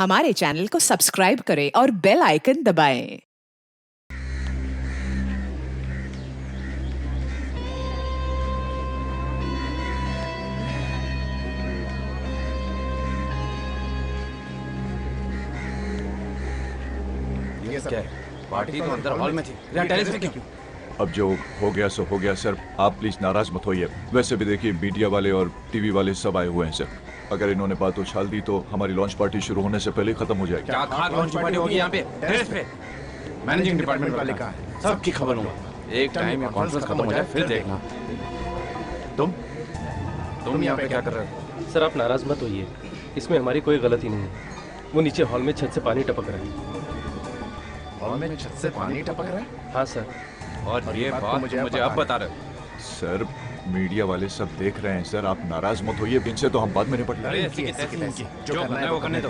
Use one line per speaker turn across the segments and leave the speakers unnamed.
हमारे चैनल को सब्सक्राइब करें और बेल आइकन दबाएं।
ये क्या है? पार्टी तो अंदर हॉल में थी, यहाँ टेरेस में क्यों?
अब जो हो गया सो हो गया सर, आप प्लीज नाराज मत होइए। वैसे भी देखिए मीडिया वाले और टीवी वाले सब आए हुए हैं सर। अगर इन्होंने बात उछाल दी तो हमारी लॉन्च पार्टी शुरू होने से पहले खत्म हो जाएगी।
क्या खास लॉन्च पार्टी होगी यहाँ पे टेरेस पे? मैनेजिंग डिपार्टमेंट वाले का है, सबकी खबर लूंगा। एक टाइम ये कॉन्फ्रेंस खत्म हो जाए फिर देखना। तुम यहाँ पे क्या कर रहे हो?
सर आप नाराज मत होइए, इसमें हमारी कोई गलती नहीं है। वो नीचे हॉल में छत से पानी टपक रहा है।
हॉल में छत से पानी टपक रहा है?
हाँ सर।
और ये बात मुझे अब बता रहे हो?
सर मीडिया वाले सब देख रहे हैं सर, आप नाराज मत होइए। इनसे तो हम बाद में निपट
अरे
लेंगे।
जो करना है वो करने दो।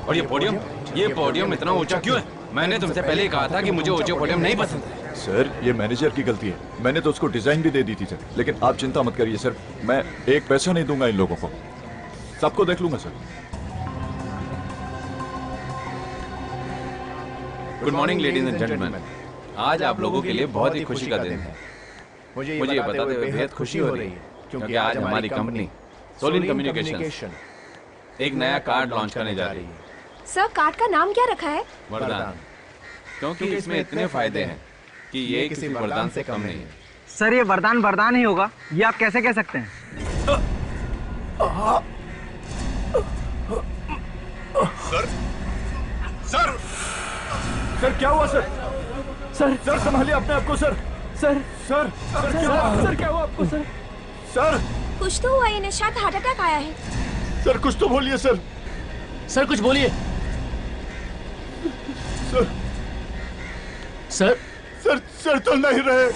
और ये पोडियम इतना ऊंचा क्यों है? मैंने तुमसे पहले ही कहा था कि मुझे ऊंचे पोडियम नहीं पसंद है।
सर ये मैनेजर की गलती है, मैंने तो उसको डिजाइन भी दे दी थी सर। लेकिन आप चिंता मत करिए सर, मैं एक पैसा नहीं दूंगा इन लोगों को, सबको देख लूंगा sir.
Good morning ladies and gentleman. आज आप लोगों के लिए बहुत ही खुशी का दिन है। मुझे ये बताते हुए बेहद खुशी हो रही है क्योंकि आज हमारी कंपनी सोलिन कम्युनिकेशन एक नया कार्ड लॉन्च करने जा रही है।
सर कार्ड का नाम क्या रखा है?
वरदान। क्योंकि इसमें इतने फायदे हैं कि ये किसी वरदान से कम नहीं है।
सर ये वरदान ही होगा, ये आप कैसे कह सकते हैं?
सर क्या हुआ सर? सर संभालिए अपने आप को सर। सर
क्या हुआ आपको सर?
सर
कुछ तो हुआ, इन्हें शायद हार्ट अटैक आया है।
सर कुछ तो बोलिए सर।
सर कुछ बोलिए।
सर
सर
सर तो नहीं रहे।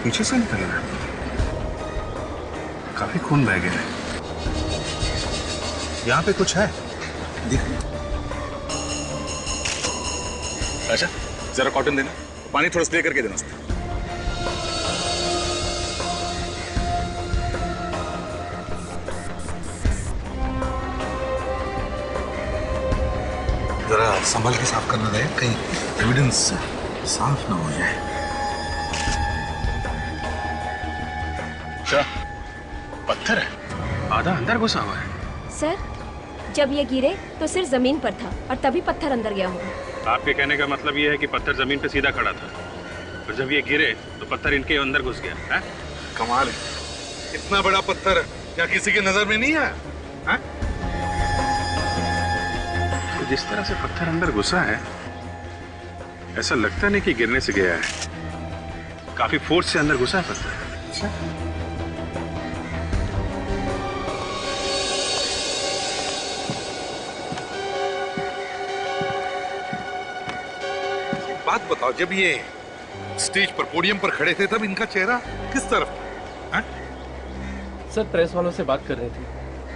पीछे से निकल रहा है, काफी खून बह गया है। यहाँ पे कुछ है दिख। अच्छा जरा कॉटन देना, पानी थोड़ा स्प्रे करके देना उसमें। जरा संभल के साफ करना रहे, कहीं एविडेंस साफ ना हो जाए। पत्थर है, आधा अंदर घुसा हुआ है।
सर जब ये गिरे तो सिर जमीन पर था और तभी पत्थर अंदर गया होगा।
आपके कहने का मतलब ये है कि पत्थर जमीन पे सीधा खड़ा था और जब ये गिरे तो पत्थर इनके अंदर घुस गया है? कमाल है, इतना बड़ा पत्थर क्या किसी की नजर में नहीं आया है? तो जिस तरह से पत्थर अंदर घुसा है ऐसा लगता नहीं कि गिरने से गया है, काफी फोर्स से अंदर घुसा है पत्थर। बात बताओ, जब ये स्टेज पर पोडियम पर खड़े थे तब इनका चेहरा किस तरफ था?
सर प्रेस वालों से बात कर रहे थे।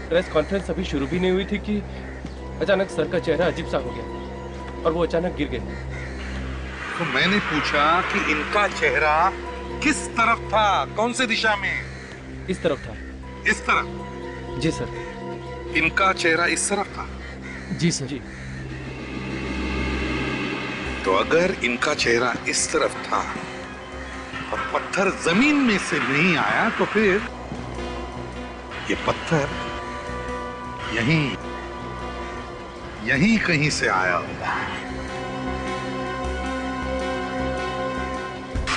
प्रेस कॉन्फ्रेंस अभी शुरू भी नहीं हुई थी कि अचानक सर का चेहरा अजीब सा हो गया और वो अचानक गिर गए।
तो मैंने पूछा कि इनका चेहरा किस तरफ था, कौन से दिशा में?
इस तरफ था।
इस तरफ?
जी सर।
इनका चेहरा इस तरफ था?
जी सर। जी।
तो अगर इनका चेहरा इस तरफ था और पत्थर जमीन में से नहीं आया तो फिर ये पत्थर यहीं कहीं से आया होगा।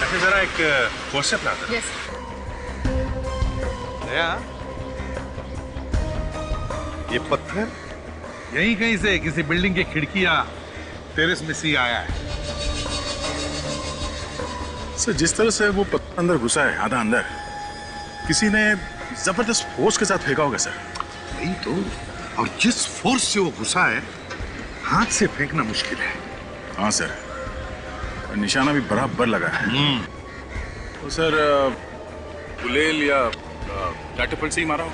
ऐसे जरा एक फोर्स से प्लान।
यस।
ये पत्थर यहीं कहीं से किसी बिल्डिंग की खिड़कियां टेरेस में से आया है।
सर जिस तरह से वो पत्थर अंदर घुसा है, आधा अंदर, किसी ने जबरदस्त फोर्स के साथ फेंका होगा सर।
वही तो, और जिस फोर्स से वो घुसा है हाथ से फेंकना मुश्किल है।
हाँ सर, और निशाना भी बराबर लगा है। तो सर गुलेल या कैटapult से ही मारा हो?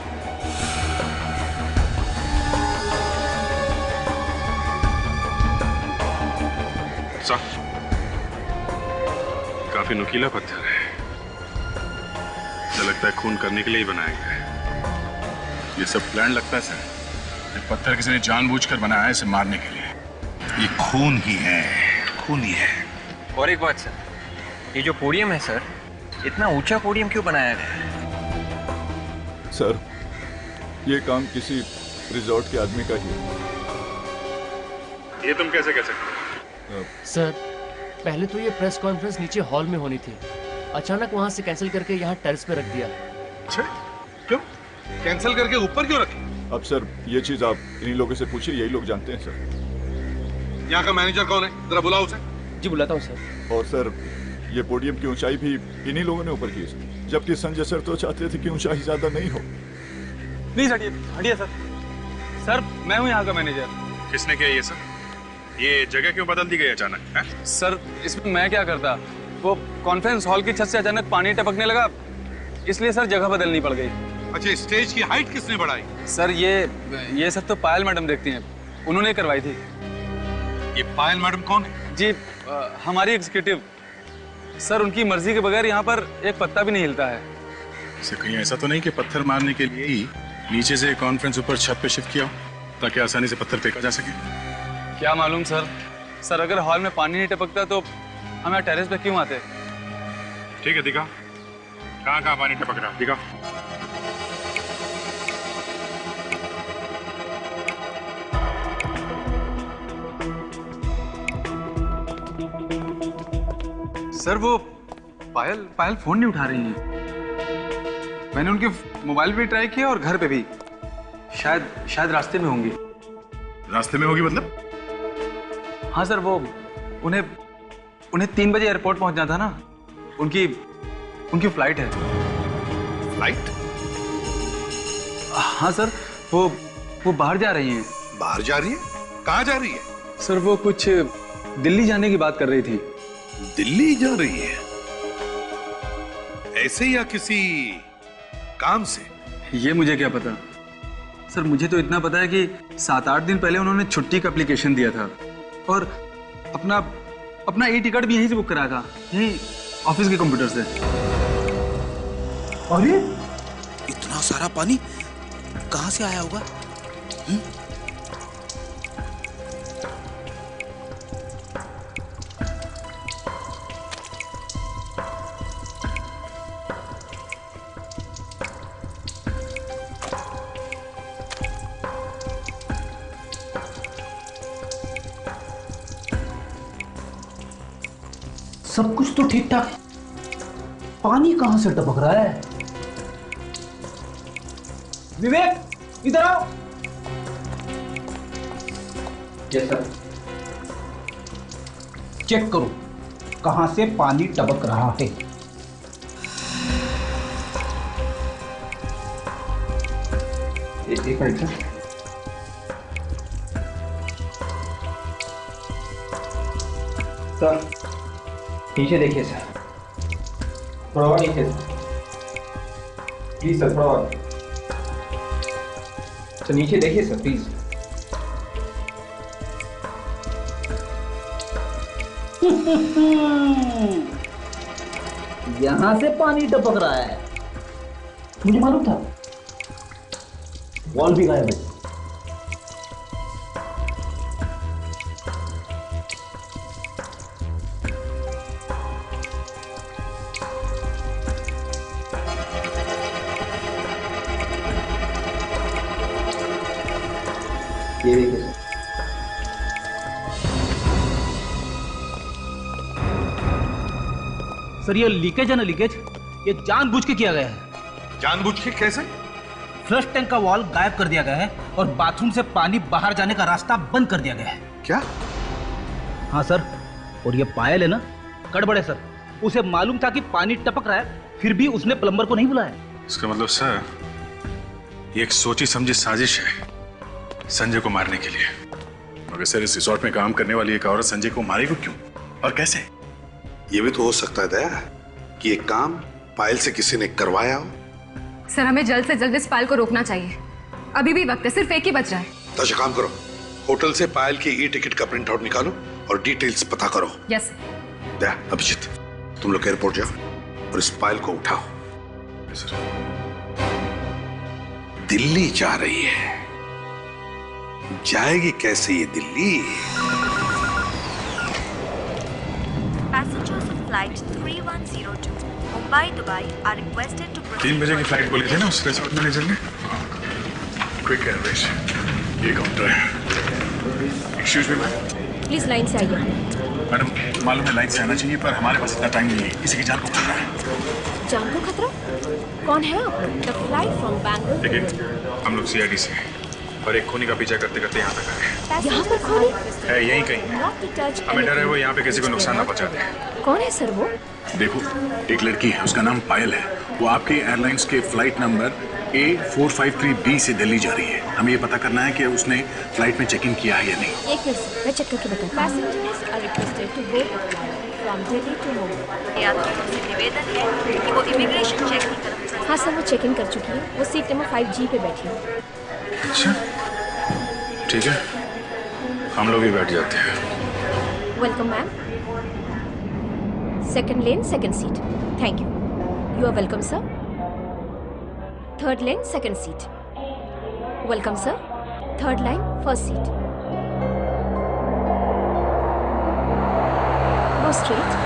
सा काफी नुकीला पत्थर है। मुझे लगता है खून करने के लिए ही बनाया गया है।
ये सब प्लान लगता है सर। ये पत्थर किसी ने जानबूझकर बनाया है इसे मारने के लिए। ये खून ही है, खून ही है।
और एक बात सर, ये जो पोडियम है सर, इतना ऊंचा पोडियम क्यों बनाया गया है?
सर, ये काम किसी रिजॉर्ट के आदमी का ही है।
ये तुम कैसे कह सकते हो?
सर, पहले तो ये प्रेस कॉन्फ्रेंस नीचे हॉल में होनी थी, अचानक वहां से कैंसिल करके यहाँ टेरेस पे रख दिया।
अच्छा, क्यों कैंसिल करके ऊपर क्यों रखे?
अब सर, ये चीज आप इन्हीं लोगों से पूछिए, यही लोग जानते हैं सर।
यहाँ का मैनेजर कौन है? जरा बुलाओ उसे।
जी बुलाता हूँ सर।
और सर, ये पोडियम की ऊंचाई भी इन्हीं लोगों ने ऊपर की है, जबकि संजय सर तो चाहते थे कि ऊंचाई ज्यादा नहीं हो।
प्लीज हटिए, हटिए सर। सर, मैं हूँ यहाँ का मैनेजर।
किसने किया ये सब? ये जगह क्यों बदल दी गई अचानक? है?
सर, इसमें मैं क्या करता? वो कॉन्फ्रेंस हॉल की छत से अचानक पानी टपकने लगा, इसलिए सर जगह बदलनी पड़ गई।
अच्छा, स्टेज की हाइट किसने बढ़ाई?
सर, ये सब तो पायल मैडम देखती हैं, उन्होंने करवाई थी।
ये पायल मैडम कौन है?
जी, हमारी एग्जीक्यूटिव। सर, उनकी मर्जी के बगैर यहाँ पर एक पत्ता भी नहीं हिलता है।
इसे कहीं ऐसा तो नहीं कि पत्थर मारने के लिए ही नीचे से कॉन्फ्रेंस ऊपर छत पे शिफ्ट किया हो, ताकि आसानी से पत्थर फेंका जा सके?
क्या मालूम सर। सर, अगर हॉल में पानी नहीं टपकता तो हम यहाँ टेरेस पे क्यों आते?
ठीक है, दिखा कहाँ कहाँ पानी टपक रहा, दिखा।
सर, वो पायल फोन नहीं उठा रही हैं। मैंने उनके मोबाइल पे ट्राई किया और घर पे भी। शायद रास्ते में होंगी।
रास्ते में होगी मतलब?
हाँ सर, वो उन्हें 3 बजे एयरपोर्ट पहुंचना था ना। उनकी फ्लाइट है।
फ्लाइट?
हाँ सर, वो बाहर जा रही हैं।
बाहर जा रही है? कहाँ जा रही है?
सर, वो कुछ दिल्ली जाने की बात कर रही थी।
दिल्ली जा रही है? ऐसे या किसी काम से?
ये मुझे क्या पता सर। मुझे तो इतना पता है कि 7-8 दिन पहले उन्होंने छुट्टी का एप्लीकेशन दिया था और अपना ई टिकट भी यहीं से बुक करा था, यहीं ऑफिस के कंप्यूटर से।
अरे, इतना सारा पानी कहां से आया होगा? सब कुछ तो ठीक ठाक, पानी कहां से टपक रहा है? विवेक, इधर आओ। Yes sir. चेक करो कहां से पानी टपक रहा है। एक मिनट सर। सर, नीचे देखिए सर, थोड़ा और नीचे प्लीज सर, थोड़ा और। तो नीचे देखिए सर प्लीज। यहां से पानी टपक रहा है, मुझे मालूम था। वॉल भी गायब है। ये देखिए सर, ये लीकेज है ना, लीकेज ये जानबूझ के किया गया है।
जानबूझ के कैसे?
फ्लश टैंक का वॉल गायब कर दिया गया है और बाथरूम से पानी बाहर जाने का रास्ता बंद कर दिया गया है।
क्या?
हाँ सर, और ये पायल है ना, गड़बड़ है सर। उसे मालूम था कि पानी टपक रहा है, फिर भी उसने प्लम्बर को नहीं बुलाया।
इसका मतलब सर, ये एक सोची समझी साजिश है संजय को मारने के लिए। मगर सर, इस रिसोर्ट में काम करने वाली एक औरत संजय को मारेगी क्यों और कैसे?
ये भी तो हो सकता है दया कि ये काम पायल से किसी ने करवाया हो।
सर, हमें जल्द से जल्द इस पायल को रोकना चाहिए। अभी भी वक्त है, सिर्फ एक ही बच रहा है।
तो अच्छा काम करो, होटल से पायल की ई टिकट का प्रिंट आउट निकालो
और डिटेल्स पता करो।
यस
दया, अभिजीत, तुम लोग एयरपोर्ट जाओ और इस फाइल को उठाओ। दिल्ली जा रही है, जाएगी कैसे ये Delhi?
Passengers of flight 3102 Mumbai Dubai are requested to
3 बजे की फ्लाइट बोली थी ना उस रिसोर्ट मैनेजर ने। क्विक एयरवेज, ये काउंटर है। Excuse me ma'am.
Please line से आइए।
मैडम, मालूम है लाइन से आना चाहिए, पर हमारे पास इतना टाइम नहीं है, किसी की जान को खतरा है।
जान को खतरा? कौन है आप? The flight from Bangalore.
देखिए, हम लोग सीआईडी से हैं और एक खूनी का पीछा करते करते यहाँ तक आए।
यहाँ पर खूनी
है? यहीं कहीं। हमें डर है वो यहाँ पे किसी को नुकसान ना पहुँचा दे।
कौन है सर वो?
देखो, एक लड़की है, उसका नाम पायल है। वो आपके एयरलाइंस के फ्लाइट नंबर A453B से दिल्ली जा रही है। हमें ये पता करना है कि उसने फ्लाइट में चेक इन किया है या नहीं।
एक मिनट, मैं चेक करके बताऊँ। Passengers are requested to go from Delhi to Mumbai.
यात्रियों से निवेदन है कि वो इमिग्रेशन चेक की तरफ।
हाँ सर, वो चेक इन कर चुकी है। वो सीट नंबर 5G पे बैठी है।
अच्छा, ठीक है, हम लोग भी बैठ जाते हैं।
Welcome ma'am. Second lane second seat. Thank you. You are welcome sir. Third lane second seat. Welcome sir. Third line first seat. Go straight.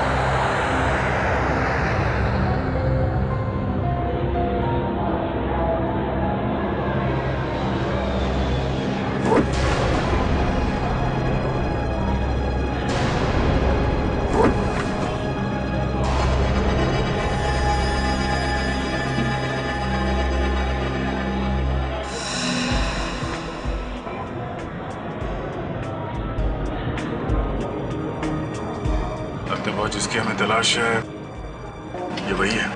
जिसकी हमें तलाश है ये वही है।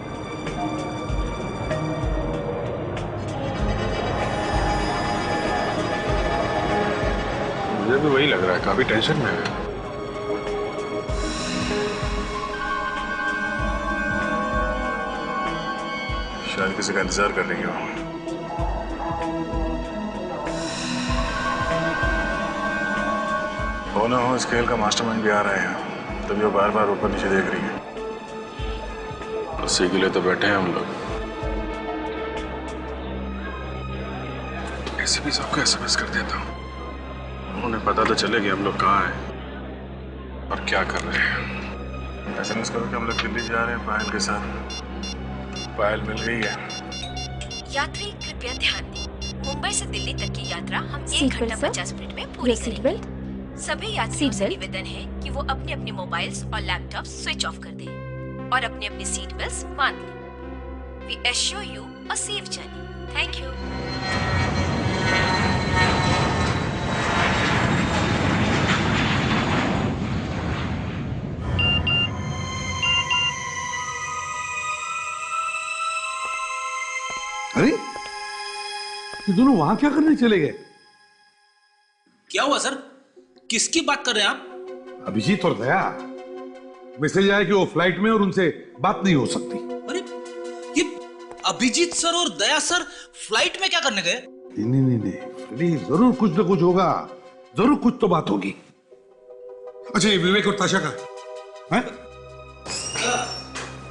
मुझे भी वही लग रहा है, काफी टेंशन में है। शायद किसी का इंतजार कर रही हो। हो ना हो, इस खेल का मास्टरमाइंड भी आ रहा है, तभी वो बार बार ऊपर नीचे देख रही है। उसी के लिए तो बैठे हैं हम लोग। ऐसे भी सबको एसएमएस कर देता हूँ, उन्हें पता तो चले कि हम लोग कहाँ हैं और क्या कर रहे हैं। एसएमएस करो कि हम लोग दिल्ली जा रहे हैं पायल के साथ। पायल मिल गई है।
यात्री कृपया ध्यान दें, मुंबई से दिल्ली तक की यात्रा हम 1 घंटा 50 मिनट में पूरी करेंगे। सभी यात्रियों से निवेदन है कि वो अपने अपने मोबाइल्स और लैपटॉप स्विच ऑफ कर दें और अपने अपने सीट बेल्ट बांध लें। We assure you a safe journey. Thank you.
अरे, ये दोनों वहां क्या करने चले गए?
क्या हुआ सर? किसकी बात कर रहे हैं आप?
अभिजीत और दया। मैसेज आया कि वो फ्लाइट में और उनसे बात नहीं हो सकती।
अरे, ये अभिजीत सर और दया सर फ्लाइट में क्या करने गए?
नहीं, फ्रेडी, जरूर कुछ ना कुछ होगा, जरूर कुछ तो बात होगी। अच्छा, ये विवेक और ताशा का है?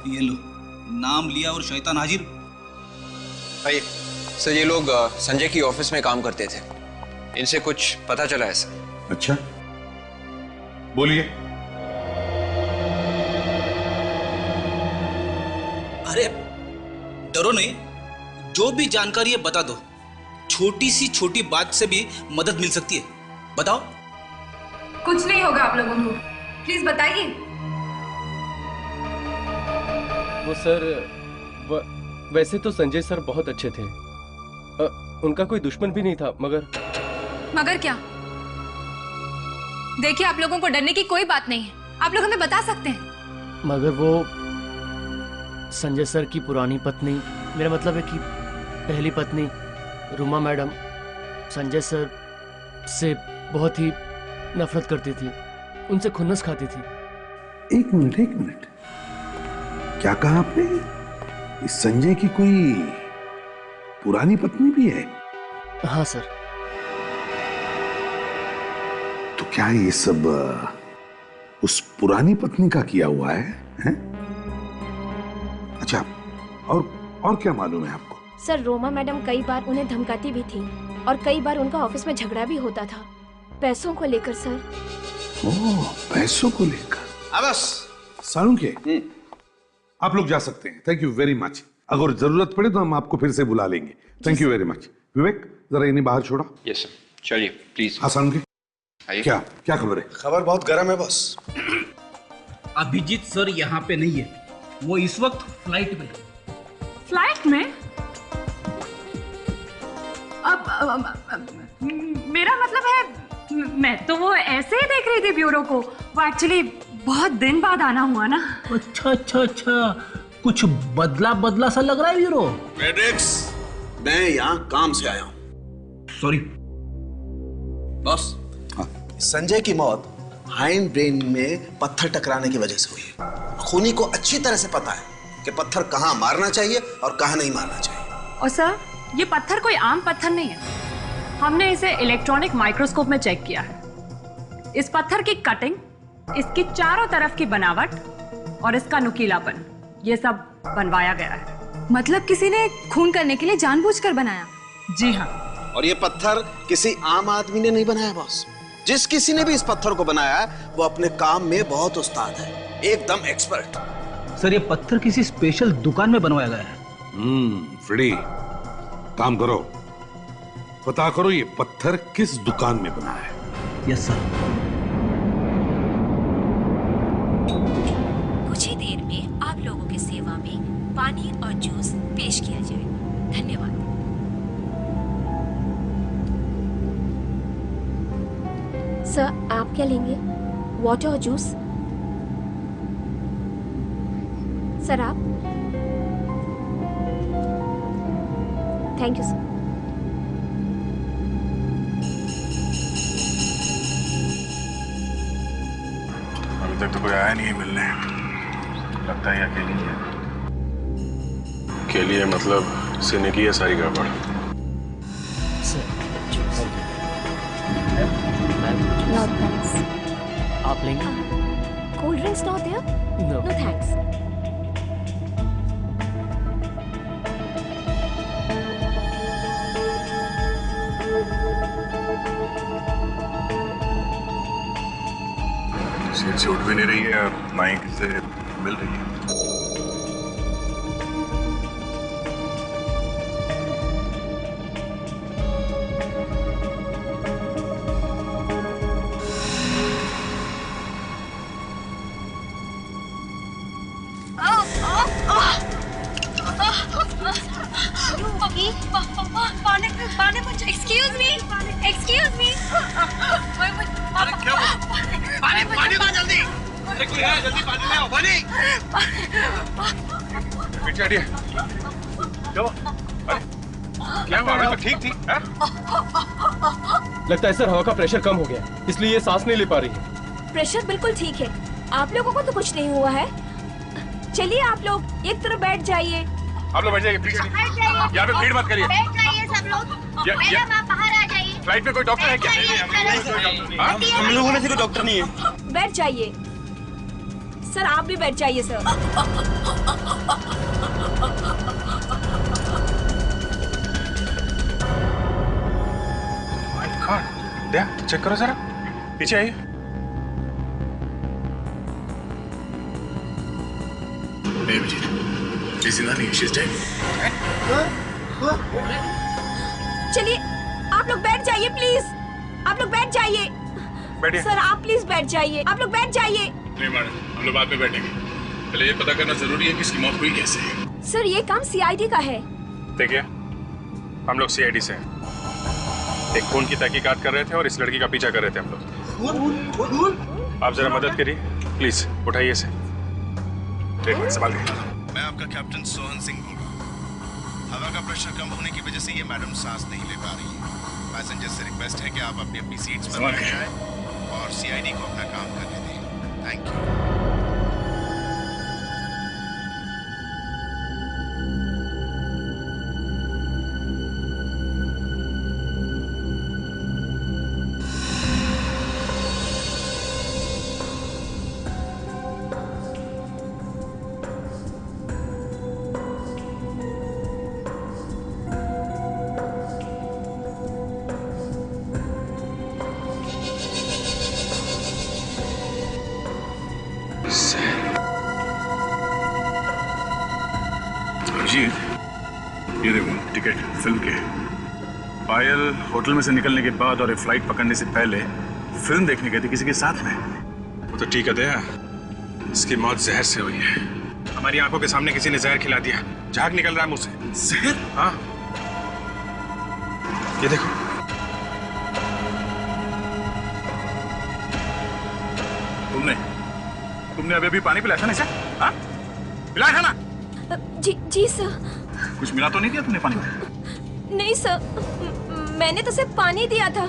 ये लो, नाम लिया और शैतान हाजिर।
भाई सर, ये लोग संजय की ऑफिस में काम करते थे, इनसे कुछ पता चला है सर।
अच्छा, बोलिए।
अरे डरो नहीं, जो भी जानकारी है बता दो। छोटी सी छोटी बात से भी मदद मिल सकती है, बताओ।
कुछ नहीं होगा आप लोगों को, प्लीज बताइए।
वो सर वैसे तो संजय सर बहुत अच्छे थे, उनका कोई दुश्मन भी नहीं था,
मगर क्या? देखिए, आप लोगों को डरने की कोई बात नहीं है, आप लोग हमें बता सकते हैं।
मगर वो संजय सर की पुरानी पत्नी, मेरा मतलब है कि पहली पत्नी रुमा मैडम संजय सर से बहुत ही नफरत करती थी, उनसे खुन्नस खाती थी।
एक मिनट, क्या कहा आपने? इस संजय की कोई पुरानी पत्नी भी है?
हाँ सर।
तो क्या ये सब
उस पुरानी पत्नी का किया हुआ है? अच्छा, और क्या मालूम है आपको?
सर, रोमा मैडम कई बार उन्हें धमकाती भी थी और कई बार उनका ऑफिस में झगड़ा भी होता था, पैसों को लेकर सर।
ओह, पैसों को लेकर। बस सालुंखे, आप लोग जा सकते हैं। Thank you very much. अगर जरूरत पड़े तो हम आपको फिर से बुला लेंगे। Thank you very much. Vivek, जरा इन्हें बाहर छोड़ा।
यस सर, चलिए प्लीज।
हाँ सालुंखे, क्या खबर है?
खबर बहुत गर्म है बॉस।
अभिजीत सर यहाँ पे नहीं है, वो इस वक्त फ्लाइट में।
फ्लाइट में? अब मेरा मतलब है, मैं तो वो ऐसे ही देख रही थी ब्यूरो को। वो एक्चुअली बहुत दिन बाद आना हुआ ना।
अच्छा, कुछ बदला सा लग रहा है ब्यूरो।
मैड्रिक्स, मैं यहाँ काम से आया हूँ।
Sorry
boss. संजय की मौत हाइंड ब्रेन में पत्थर टकराने की वजह से हुई है। खूनी को अच्छी तरह से पता है कि पत्थर कहाँ मारना चाहिए और कहाँ नहीं मारना चाहिए।
और सर, ये पत्थर कोई आम पत्थर नहीं है। हमने इसे इलेक्ट्रॉनिक माइक्रोस्कोप में चेक किया है। इस पत्थर की कटिंग, इसकी चारों तरफ की बनावट और इसका नुकीलापन, ये सब बनवाया गया है।
मतलब किसी ने खून करने के लिए जानबूझकर बनाया?
जी हाँ।
और ये पत्थर किसी आम आदमी ने नहीं बनाया बॉस। जिस किसी ने भी इस पत्थर को बनाया है वो अपने काम में बहुत उस्ताद है, एकदम एक्सपर्ट।
सर, ये पत्थर किसी स्पेशल दुकान में बनवाया गया है।
फ्रेडी, काम करो, पता करो ये पत्थर किस दुकान में बना है।
Yes sir.
कुछ ही देर में आप लोगों की सेवा में पानी और जूस पेश किया जाएगा। धन्यवाद।
सर, आप क्या लेंगे? वाटर और जूस? सर, आप? Thank you sir.
अभी तक तो कोई आया नहीं है मिलने। लगता है अकेली है। अकेली है मतलब किसी ने की है सारी गड़बड़।
No thanks.
आप लेंगे?
Cold drinks not there?
No.
No thanks.
Seat से उठ भी नहीं रही है, माइक से मिल रही है।
Excuse me.
पानी दो जल्दी। कोई है, जल्दी पानी ले आओ। पानी।
पीछे हटिए। क्या हुआ? अभी तो ठीक थी।
लगता है सर हवा का प्रेशर कम हो गया, इसलिए ये सांस नहीं ले पा रही है।
प्रेशर बिल्कुल ठीक है। आप लोगों को तो कुछ नहीं हुआ है। चलिए आप लोग एक तरफ बैठ जाइए।
आप लोग बैठ जाइए प्लीज। यहाँ पे भीड़ मत करिए।
बैठ जाइए सब लोग। मैडम आप बाहर आ जाइए।
फ्लाइट में कोई डॉक्टर है क्या?
हम लोगों में से कोई डॉक्टर नहीं है।
बैठ जाइए सर, आप भी बैठ जाइए सर।
दया, चेक करो जरा। पीछे आइए।
चलिए आप लोग बैठ जाइए प्लीज। आप लोग बैठ जाइए।
बैठिए।
सर आप प्लीज बैठ जाइए। आप लोग बैठ जाइए।
नहीं मैडम, हम लोग बाद में बैठेंगे। पहले ये पता करना जरूरी है कि इसकी मौत हुई कैसे है।
सर ये काम सीआईडी का है।
देखिए, हम लोग सीआईडी से हैं। एक खून की तहकीकात कर रहे थे और इस लड़की का पीछा कर रहे थे हम लोग। आप जरा मदद करिए प्लीज। उठाइए इसे। एक मिनट संभाल के।
मैं आपका कैप्टन सोहन सिंह बोल रहा हूँ। हवा का प्रेशर कम होने की वजह से ये मैडम सांस नहीं ले पा रही है। पैसेंजर से रिक्वेस्ट है कि आप अपनी अपनी सीट्स पर बैठ जाएं और सीआईडी को अपना काम करने दें। Thank you.
ये देखो टिकट फिल्म के। पायल होटल में से निकलने के बाद और एक फ्लाइट पकड़ने से पहले फिल्म देखने गई थी किसी के साथ में।
वो तो ठीक है दया, इसकी मौत जहर से हुई है। हमारी आंखों के सामने किसी ने जहर खिला दिया, झाग निकल रहा है मुंह से।
जहर?
हाँ, ये देखो।
तुमने अभी पानी पिलाया था ना इसे? हाँ? पिलाया था ना?
जी सर।
कुछ मिला तो नहीं दिया तुमने पानी में?
नहीं सर, मैंने तो सिर्फ पानी दिया था।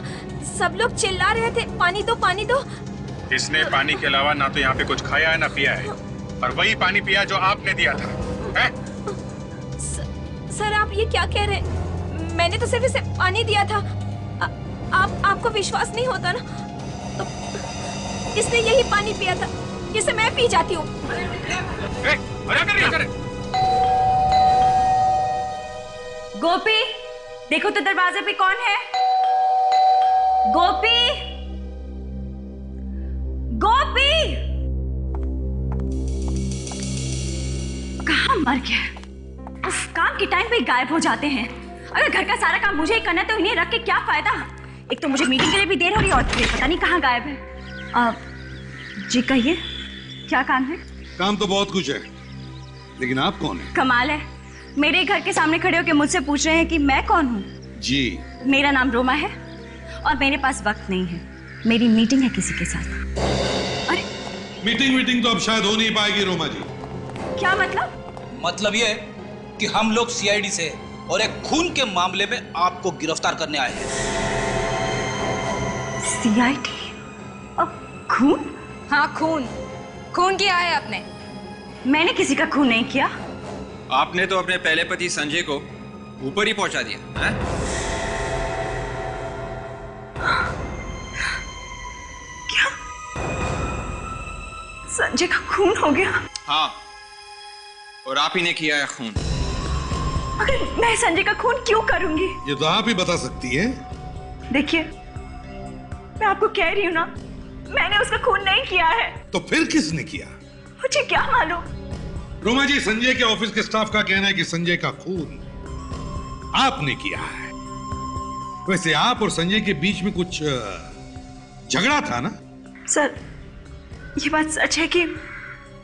सब लोग चिल्ला रहे थे पानी दो पानी दो।
इसने पानी के अलावा ना तो यहाँ पे कुछ खाया है ना पिया है, और वही पानी पिया जो आपने दिया था। है?
सर आप ये क्या कह रहे हैं? मैंने तो सिर्फ इसे पानी दिया था। आपको विश्वास नहीं होता ना? तो इसने यही पानी पिया था, इसे मैं पी जाती हूँ।
गोपी, देखो तो दरवाजे पे कौन है? गोपी, गोपी, कहाँ मर गया? उस काम के टाइम पे गायब हो जाते हैं। अगर घर का सारा काम मुझे ही करना तो इन्हें रख के क्या फायदा? एक तो मुझे मीटिंग के लिए भी देर हो रही है और फिर पता नहीं कहाँ गायब है। जी कहिए, क्या काम है?
काम तो बहुत कुछ है, लेकिन आप कौन है?
कमाल है, मेरे घर के सामने खड़े होकर मुझसे पूछ रहे हैं कि मैं कौन हूँ।
जी,
मेरा नाम रोमा है और मेरे पास वक्त नहीं है, मेरी मीटिंग है किसी के साथ। अरे
मीटिंग तो अब शायद हो नहीं पाएगी रोमा जी।
क्या मतलब?
मतलब ये कि हम लोग सीआईडी से और एक खून के मामले में आपको गिरफ्तार करने आए हैं।
सीआईडी और खून?
हाँ खून किया है आपने।
मैंने किसी का खून नहीं किया।
आपने तो अपने पहले पति संजय को ऊपर ही पहुंचा दिया है?
क्या संजय का खून हो गया?
हाँ, और आप ही ने किया है खून।
अगर मैं संजय का खून क्यों करूंगी?
ये तो आप ही बता सकती है।
देखिए, मैं आपको कह रही हूँ ना, मैंने उसका खून नहीं किया है।
तो फिर किसने किया?
मुझे क्या मालूम?
रोमा जी, संजय के ऑफिस के स्टाफ का कहना है कि संजय का खून आपने किया है। वैसे आप और संजय के बीच में कुछ झगड़ा था ना?
सर, ये बात सच है कि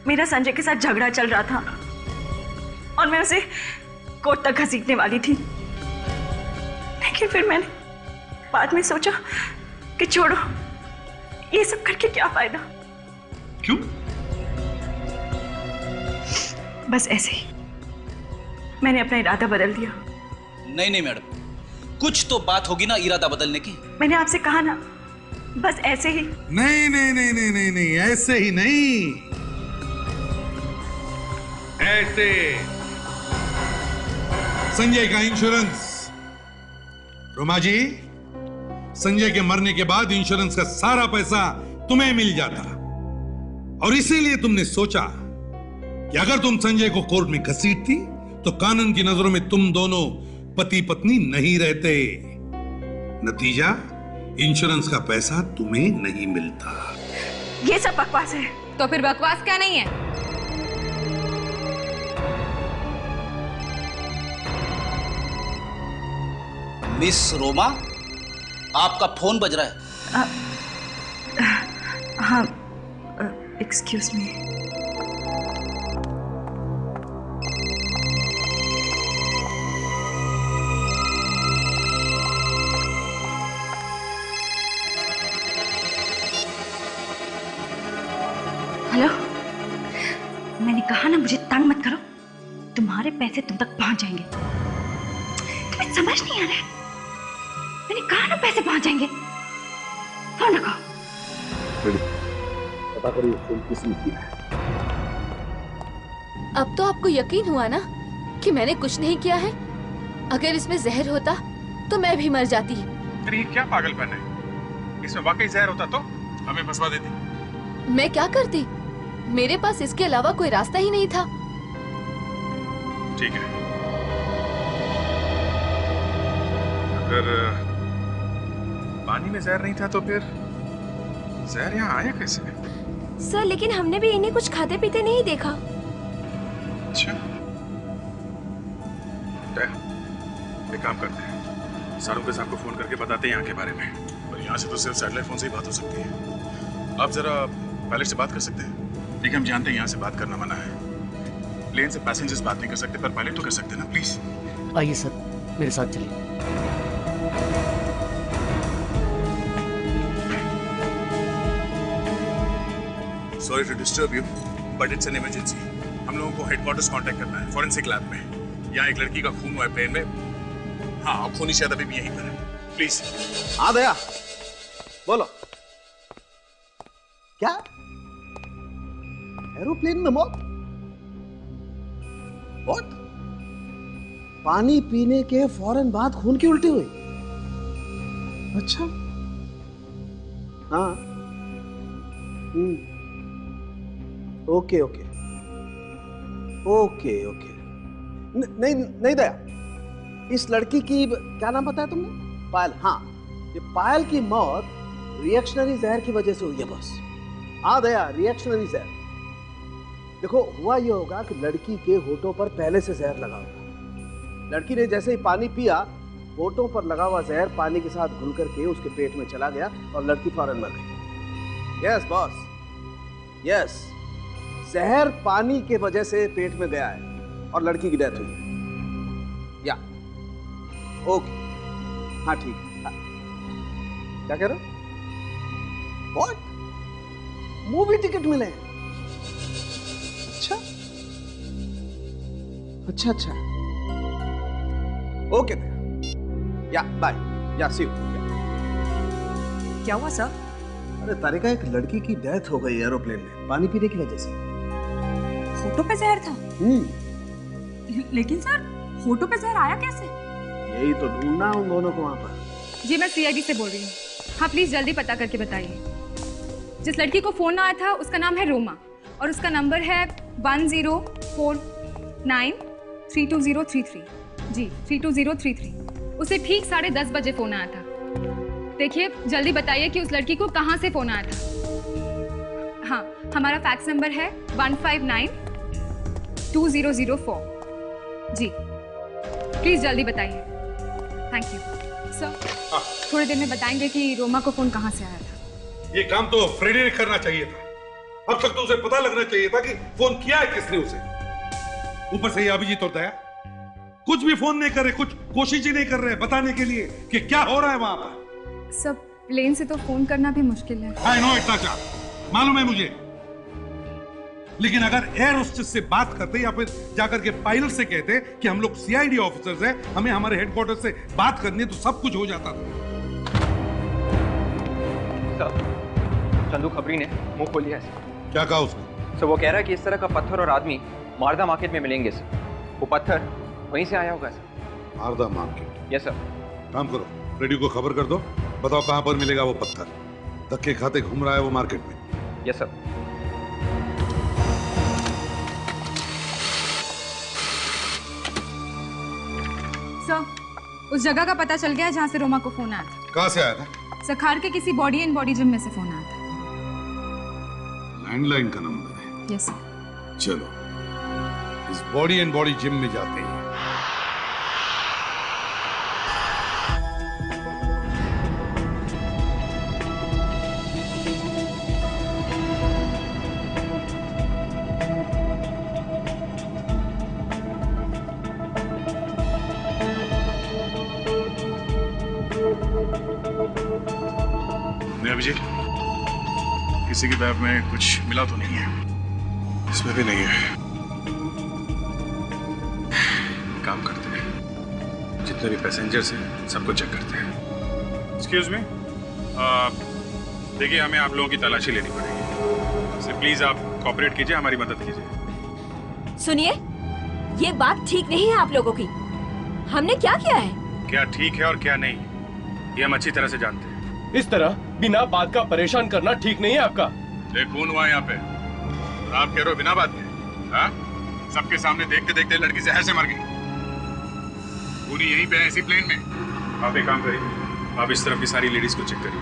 मेरा संजय के साथ झगड़ा चल रहा था और मैं उसे कोर्ट तक घसीटने वाली थी, लेकिन फिर मैंने बाद में सोचा कि छोड़ो, ये सब करके क्या फायदा।
क्यों?
बस ऐसे ही मैंने अपना इरादा बदल दिया।
नहीं मैडम, कुछ तो बात होगी ना इरादा बदलने की।
मैंने आपसे कहा ना, बस ऐसे ही।
नहीं, ऐसे ही नहीं, ऐसे। संजय का इंश्योरेंस। रोमा जी, संजय के मरने के बाद इंश्योरेंस का सारा पैसा तुम्हें मिल जाता, और इसीलिए तुमने सोचा कि अगर तुम संजय को कोर्ट में घसीटती तो कानून की नजरों में तुम दोनों पति पत्नी नहीं रहते। नतीजा, इंश्योरेंस का पैसा तुम्हें नहीं मिलता।
ये सब बकवास है।
तो फिर बकवास क्या नहीं है?
मिस रोमा, आपका फोन बज रहा है।
हाँ, एक्सक्यूज मी। हेलो, मैंने कहा ना मुझे तंग मत करो, तुम्हारे पैसे तुम तक पहुंच जाएंगे। तुम्हें समझ नहीं आ रहा है? मैंने कहा ना पैसे पहुंच जाएंगे। फोन रखो।
पता करिए फोन किसने किया है।
अब तो आपको यकीन हुआ ना कि मैंने कुछ नहीं किया है? अगर इसमें जहर होता तो मैं भी मर जाती।
अरे ये क्या पागलपन है? इसमें वाकई जहर होता तो हमें फंसवा देती।
मैं क्या करती? मेरे पास इसके अलावा कोई रास्ता ही नहीं था।
ठीक है, अगर पानी में जहर नहीं था तो फिर जहर यहाँ आया कैसे?
सर, लेकिन हमने भी इन्हें कुछ खाते पीते नहीं देखा।
अच्छा,
एक काम करते हैं, सारों के साहब को फोन करके बताते हैं यहाँ के बारे में। और यहाँ से तो सिर्फ सैटेलाइट फोन से ही बात हो सकती है। आप जरा पायलट से बात कर सकते हैं? ठीक है, हम जानते हैं यहाँ से बात करना मना है। प्लेन से पैसेंजर्स बात नहीं कर सकते, पर पायलट तो कर सकते हैं ना, प्लीज।
आइए सर, मेरे साथ चलिए।
Sorry to disturb you, but it's an emergency. हम लोगों को हेडक्वार्टर्स कांटेक्ट करना है, फॉरेंसिक लैब में। यहाँ एक लड़की का खून हुआ है प्लेन में। हाँ, और खूनी शायद अभी भी यहीं पर है। प्लीज।
हाँ दया, बोलो। क्या एरोप्लेन में मौत? व्हाट? पानी पीने के फौरन बाद खून की उल्टी हुई? अच्छा। हाँ। Okay okay okay okay. नहीं नहीं दया, इस लड़की की क्या नाम बताया तुमने? पायल। हाँ, ये पायल की मौत रिएक्शनरी जहर की वजह से हुई है बस। हाँ दया, रिएक्शनरी जहर। देखो, हुआ ये होगा कि लड़की के होठों पर पहले से जहर लगा होगा। लड़की ने जैसे ही पानी पिया, होठों पर लगा हुआ जहर पानी के साथ घुल करके उसके पेट में चला गया और लड़की फौरन मर गई। यस बॉस, यस, जहर पानी के वजह से पेट में गया है और लड़की की डेथ हुई है। या ओके, हाँ ठीक है। हाँ। क्या कह रहे हो? व्हाट? मूवी टिकट मिले हैं? अच्छा अच्छा अच्छा, ओके, या बाय, या सी यू।
क्या हुआ सर?
अरे तारिका, एक लड़की की डेथ हो गई एरोप्लेन में पानी पीने की वजह से।
होठों पे जहर था? लेकिन सर, होठों पे जहर आया कैसे?
यही तो ढूंढना उन दोनों को वहां पर।
जी, मैं सीआईडी से बोल रही हूँ। हाँ, प्लीज जल्दी पता करके बताइए। जिस लड़की को फोन आया था उसका नाम है रोमा और उसका नंबर है 1049320033। जी, 32033। उसे ठीक 10:30 बजे फोन आया था। देखिए, जल्दी बताइए कि उस लड़की को कहाँ से फोन आया था। हाँ, हमारा फैक्स नंबर है 1592004। जी, प्लीज जल्दी बताइए। Thank you sir. थोड़ी देर में बताएंगे कि रोमा को फोन कहाँ से आया था।
ये काम तो फ्रेडी ने करना चाहिए था। अब तक तो उसे पता लगना चाहिए था कि फोन किया है किसने उसे। ऊपर से ये अभिजीत और दया कुछ भी फोन नहीं कर रहे, कुछ कोशिश ही नहीं कर रहे बताने के लिए कि क्या हो रहा है वहां पर।
सब प्लेन से तो फोन करना भी मुश्किल है।
आई नो, इतना चाह मालूम है मुझे, लेकिन अगर एयर होस्टेस से बात करते या फिर जाकर के पायलट से कहते कि हम लोग सीआईडी ऑफिसर्स हैं, हमें हमारे हेडक्वार्टर से बात करनी है, तो सब कुछ हो जाता था।
चंदू खबरी ने मुंह खोल लिया है।
क्या कहा उसने?
सर, वो कह रहा है कि इस तरह का पत्थर और आदमी मारदा मार्केट में मिलेंगे सर। वो पत्थर वहीं से आया होगा सर।
मारदा मार्केट?
Yes sir.
काम करो, रेडियो को खबर कर दो, बताओ कहां पर मिलेगा वो पत्थर। धक्के खाते घूम रहा है वो मार्केट में।
Yes sir.
सर, उस जगह का पता चल गया है जहाँ से रोमा को फोन आया था।
कहाँ से आया था?
सखार के किसी बॉडी एंड बॉडी जिम में से फोन आया था।
लैंडलाइन का नंबर है?
Yes sir.
चलो, इस बॉडी एंड बॉडी जिम में जाते हैं।
अभिजीत, किसी की बैग में कुछ मिला तो नहीं है? इसमें भी नहीं है। काम करते हैं, जितने भी पैसेंजर्स हैं सबको चेक करते हैं। एक्सक्यूज मी, देखिए, हमें आप लोगों की तलाशी लेनी पड़ेगी। इसलिए प्लीज आप कोऑपरेट कीजिए, हमारी मदद कीजिए।
सुनिए, ये बात ठीक नहीं है आप लोगों की। हमने क्या किया है?
क्या ठीक है और क्या नहीं, ये हम अच्छी तरह से जानते हैं।
इस तरह बिना बात का परेशान करना ठीक नहीं है आपका।
खून हुआ यहाँ पे और आप कह रहे हो बिना बात के? हाँ? सबके सामने देखते देखते लड़की जहर से मर गई। पूरी यहीं पे है, इसी प्लेन में। आप एक काम करिए, आप इस तरफ की सारी लेडीज को चेक करिए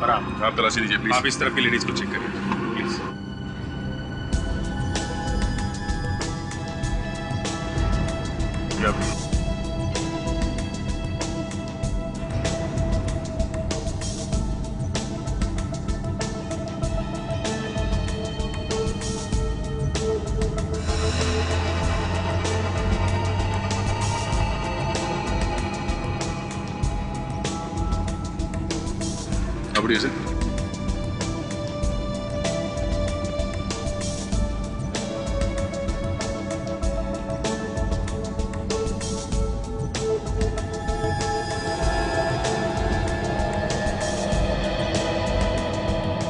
और आप तलाशी दीजिए प्लीज। आप इस तरफ की लेडीज को चेक करिए प्लीज। पकड़िए इसे।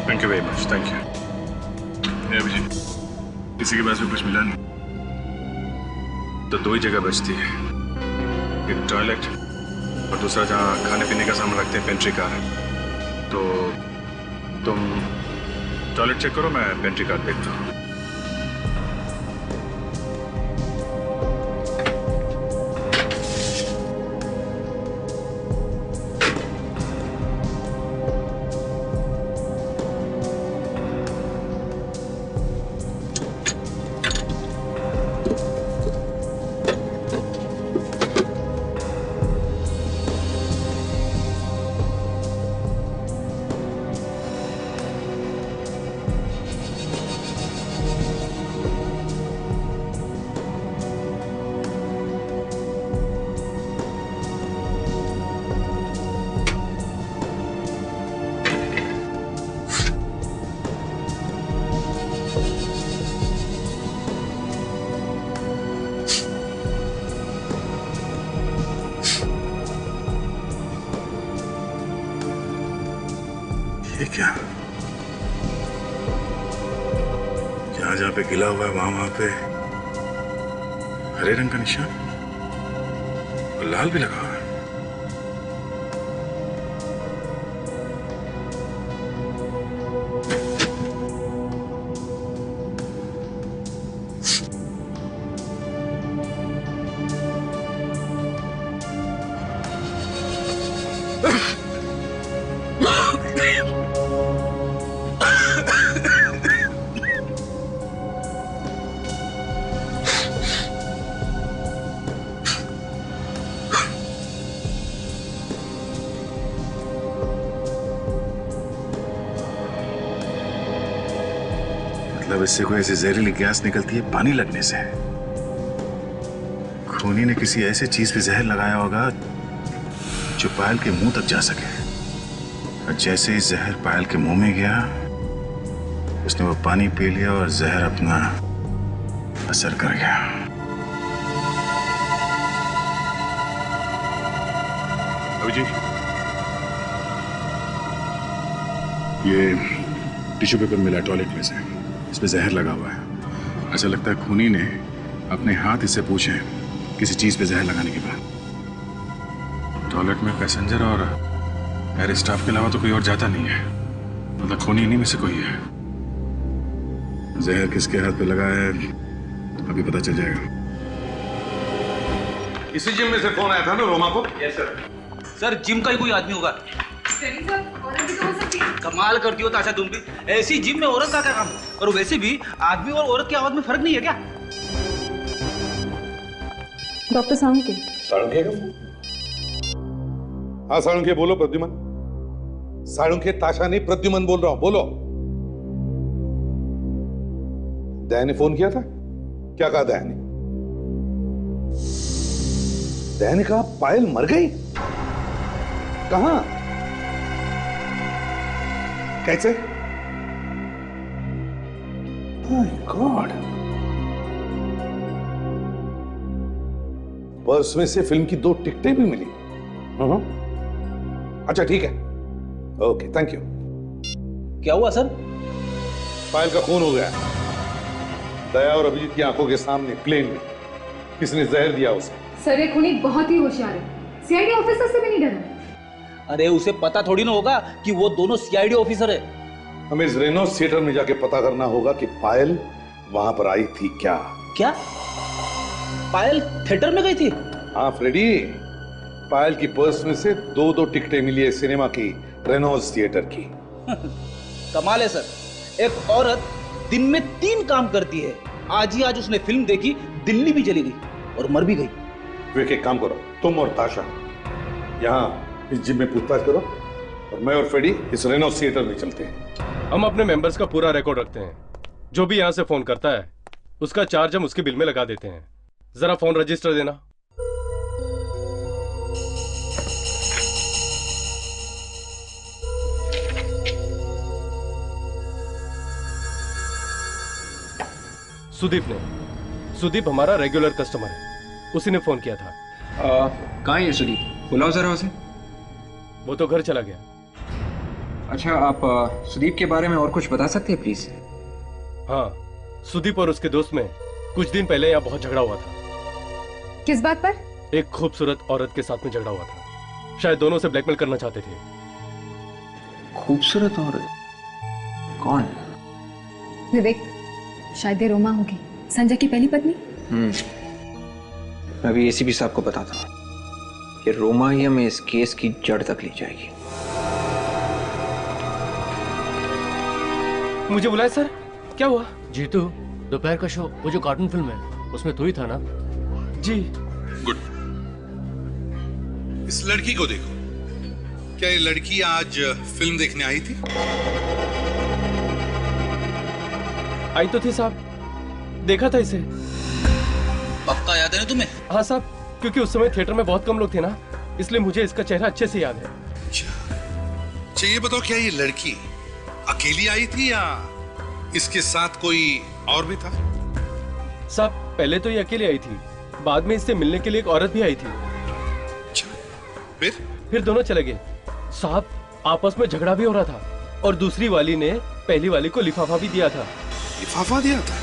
Thank you very much, thank you. Abhijit, किसी के पास में कुछ मिला नहीं तो दो ही जगह बचती है, एक टॉयलेट और दूसरा जहाँ खाने पीने का सामान रखते हैं, पेंट्री कार। तो तुम टॉयलेट चेक करो, मैं पेंट्री कार देखता हूँ। ये क्या? जहां जहां पे गिला हुआ है वहां पे हरे रंग का निशान और लाल भी लगा हुआ है। मतलब इससे कोई ऐसी जहरीली गैस निकलती है पानी लगने से। खूनी ने किसी ऐसी चीज पे जहर लगाया होगा जो पायल के मुंह तक जा सके, और जैसे ही जहर पायल के मुंह में गया उसने वो पानी पी लिया और जहर अपना असर कर गया। अभिजीत, ये टिश्यू पेपर मिला टॉयलेट में से, इसमें जहर लगा हुआ है। ऐसा लगता है खूनी ने अपने हाथ इससे पूछे किसी चीज पे जहर लगाने के बाद। टॉयलेट में पैसेंजर और एयर स्टाफ के अलावा तो कोई और जाता नहीं है, मतलब खूनी इन्हीं में से कोई है। जहर किसके हाथ पे लगा है अभी पता चल जाएगा।
इसी जिम में से फोन आया था ना रोमा को?
Yes sir. सर जिम का ही कोई आदमी होगा। कमाल करती हो ताशा तुम भी, ऐसी जिम में औरत का क्या काम? और वैसे भी आदमी और औरत की आवाज में फर्क नहीं है क्या?
डॉक्टर साळुंखे।
साळुंखे? हाँ साळुंखे बोलो। प्रद्युमन? साळुंखे ताशा नहीं, प्रद्युमन बोल रहा हूं, बोलो। दया ने फोन किया था? क्या कहा दया ने? दया ने कहा पायल मर गई? कहां? कैसे? My God. पर्स में से फिल्म की 2 टिकटें भी मिली। अच्छा ठीक है, ओके थैंक यू।
क्या हुआ सर?
पायल का खून हो गया। दया और अभिजीत की आंखों के सामने प्लेन में किसने जहर दिया उसे।
सर ये खूनी बहुत ही होशियार है, सीआईडी ऑफिसर से भी नहीं डरा।
अरे उसे पता थोड़ी ना होगा कि वो दोनों सीआईडी ऑफिसर है।
हमें इस रेनॉल्ड्स थिएटर में जाके पता करना होगा कि पायल वहां पर आई थी क्या।
क्या पायल थिएटर में गई थी?
हाँ फ्रेडी, पायल की पर्स में से 2 टिकटें मिली है सिनेमा की, रेनॉल्ड्स थिएटर की।
कमाल है सर, एक औरत दिन में 3 काम करती है। आज ही आज उसने फिल्म देखी, दिल्ली भी चली गई और मर भी गई।
वे एक काम करो, तुम और ताशा यहाँ इस जिम में पूछताछ करो और मैं और फ्रेडी इस रेनॉल्ड्स थिएटर में चलते हैं।
हम अपने मेंबर्स का पूरा रिकॉर्ड रखते हैं। जो भी यहाँ से फोन करता है उसका चार्ज हम उसके बिल में लगा देते हैं। जरा फोन रजिस्टर देना। सुदीप ने। सुदीप हमारा रेगुलर कस्टमर है, उसी ने फोन किया था।
कहाँ है ये सुदीप? बुलाओ जरा उसे।
वो तो घर चला गया।
अच्छा, आप सुदीप के बारे में और कुछ बता सकते हैं प्लीज?
हाँ, सुदीप और उसके दोस्त में कुछ दिन पहले यहाँ बहुत झगड़ा हुआ था।
किस बात पर?
एक खूबसूरत औरत के साथ में झगड़ा हुआ था। शायद दोनों से ब्लैकमेल करना चाहते थे।
खूबसूरत औरत? कौन?
विवेक, शायद ये रोमा होगी, संजय की पहली पत्नी।
मैं भी एसीपी साहब को बताता हूँ कि रोमा ही हमें इस केस की जड़ तक ले जाएगी।
मुझे बुलाया सर, क्या हुआ?
जीतू, दोपहर का शो, वो जो कार्टून फिल्म है उसमें तू ही था ना?
जी।
गुड। इस लड़की को देखो, क्या ये लड़की आज फिल्म देखने आई थी?
आई तो थी साहब, देखा था इसे।
पक्का याद है ना तुम्हें?
हाँ साहब, क्योंकि उस समय थिएटर में बहुत कम लोग थे ना, इसलिए मुझे इसका चेहरा अच्छे से याद है।
अच्छा, ये बताओ क्या ये लड़की अकेली आई थी या इसके साथ कोई और भी था?
साहब, पहले तो ये अकेली आई थी, बाद में इससे मिलने के लिए एक औरत भी आई थी।
फिर
दोनों चले गए। साहब, आपस में झगड़ा भी हो रहा था और दूसरी वाली ने पहली वाली को लिफाफा भी दिया था।
लिफाफा दिया था?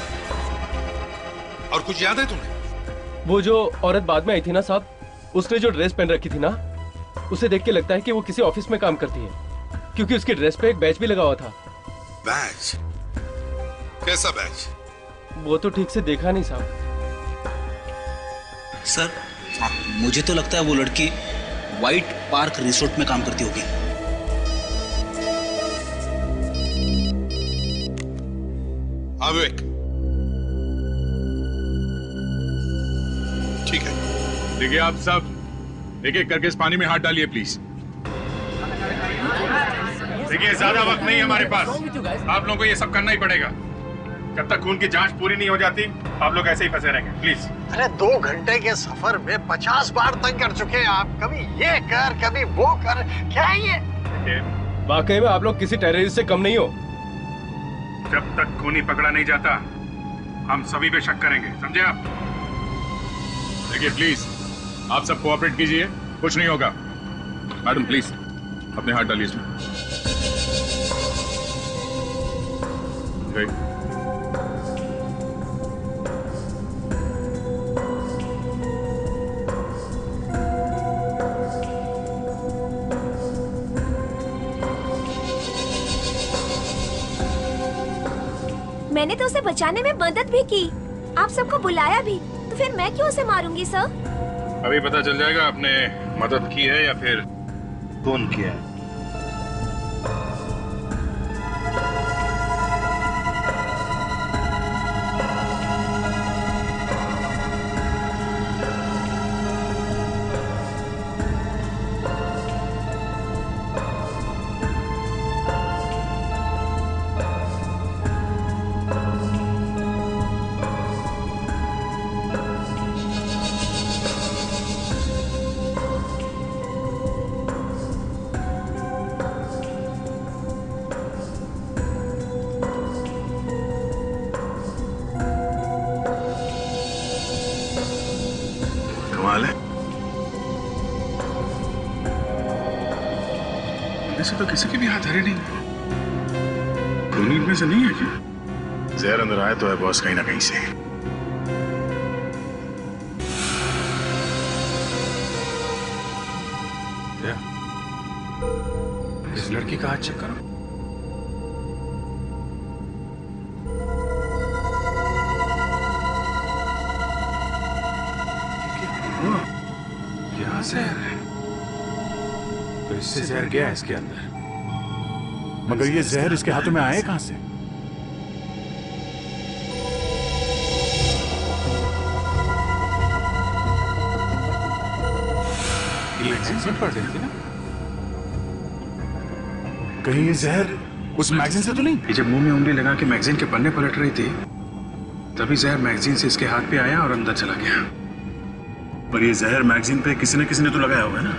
और कुछ याद है तुम्हें?
वो जो औरत बाद में आई थी ना साहब, उसने जो ड्रेस पहन रखी थी ना, उसे देख के लगता है कि वो किसी ऑफिस में काम करती है, क्योंकि उसकी ड्रेस पे एक बैच भी लगा हुआ था।
बैच? कैसा बैच?
वो तो ठीक से देखा नहीं साहब।
सर, मुझे तो लगता है वो लड़की व्हाइट पार्क रिसोर्ट में काम करती होगी।
विवेक, ठीक है।
देखिए आप सब एक एक करके इस पानी में हाथ डालिए प्लीज। देखिए ज्यादा वक्त नहीं है हमारे पास, आप लोगों को ये सब करना ही पड़ेगा। जब तक खून की जांच पूरी नहीं हो जाती आप लोग ऐसे ही फंसे रहेंगे, प्लीज।
अरे 2 घंटे के सफर में 50 बार तंग कर चुके हैं आप। कभी ये कर, कभी वो कर, क्या है ये?
वाकई में आप लोग किसी टेररिस्ट से कम नहीं हो।
जब तक खूनी पकड़ा नहीं जाता हम सभी पे शक करेंगे, समझे आप? देखिए प्लीज आप सब कोऑपरेट कीजिए, कुछ नहीं होगा। मैडम प्लीज अपने हाथ डालिए इसमें।
मैंने तो उसे बचाने में मदद भी की, आप सबको बुलाया भी, तो फिर मैं क्यों उसे मारूंगी सर?
अभी पता चल जाएगा आपने मदद की है या फिर खून किया है।
कमाल है, इनमें से तो किसी के भी हाथ हरे नहीं। खूनी इनमें से नहीं है क्या? जहर अंदर आया तो है बॉस, कहीं ना कहीं से। इस लड़की का हाथ चेक करो। क्या जहर है? तो इससे जहर गया है इसके अंदर, मगर ये जहर इसके हाथों में आए कहां से? ये मैगजीन से पढ़ रही थी ना? कहीं ये जहर उस मैगजीन से तो नहीं? ये जब मुंह में उंगली लगा के मैगजीन के पन्ने पलट रही थी, तभी जहर मैगजीन से इसके हाथ पे आया और अंदर चला गया। पर ये जहर मैगजीन पे किसी ने तो लगाया होगा ना?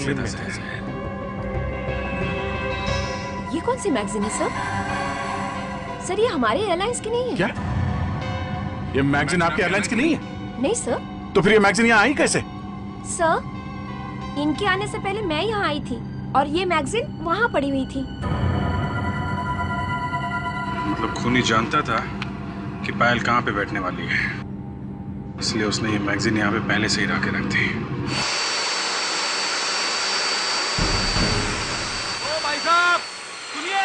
मैगजीन में था।
ये कौन सी मैगजीन है सर? सर ये हमारे एयरलाइंस की नहीं है।
क्या ये मैगजीन आपके एयरलाइंस की नहीं है?
नहीं सर।
तो फिर ये मैगजीन यहाँ आई कैसे?
सर इनके आने से पहले मैं यहाँ आई थी और ये मैगजीन वहाँ पड़ी हुई थी।
मतलब खूनी जानता था कि पायल कहाँ पे बैठने वाली है, इसलिए उसने ये मैगजीन यहाँ पे पहले से ही ला के रख दी।
ओ भाई साहब सुनिए,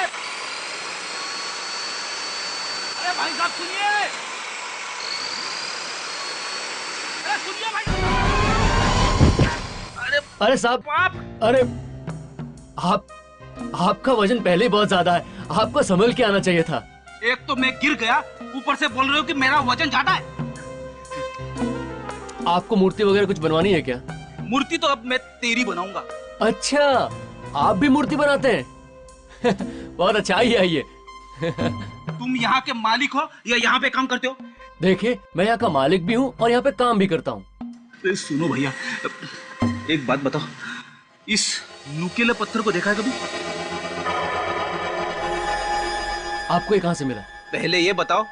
अरे भाई साहब सुनिए, अरे सुनिए भाई।
अरे साहब, अरे आपका वजन पहले ही बहुत ज्यादा है, आपको संभल के आना चाहिए था।
एक तो मैं गिर गया, ऊपर से बोल रहे हो कि मेरा वजन ज्यादा है।
आपको मूर्ति वगैरह कुछ बनवानी है क्या?
मूर्ति तो अब मैं तेरी बनाऊंगा।
अच्छा, आप भी मूर्ति बनाते हैं? बहुत अच्छा, आइए आइए।
तुम यहाँ के मालिक हो या यहाँ पे काम करते हो?
देखिए, मैं यहाँ का मालिक भी हूँ और यहाँ पे काम भी करता हूँ।
सुनो भैया, एक बात बताओ, इस नुकीले पत्थर को देखा है कभी?
आपको ये कहाँ से मिला?
पहले ये बताओ,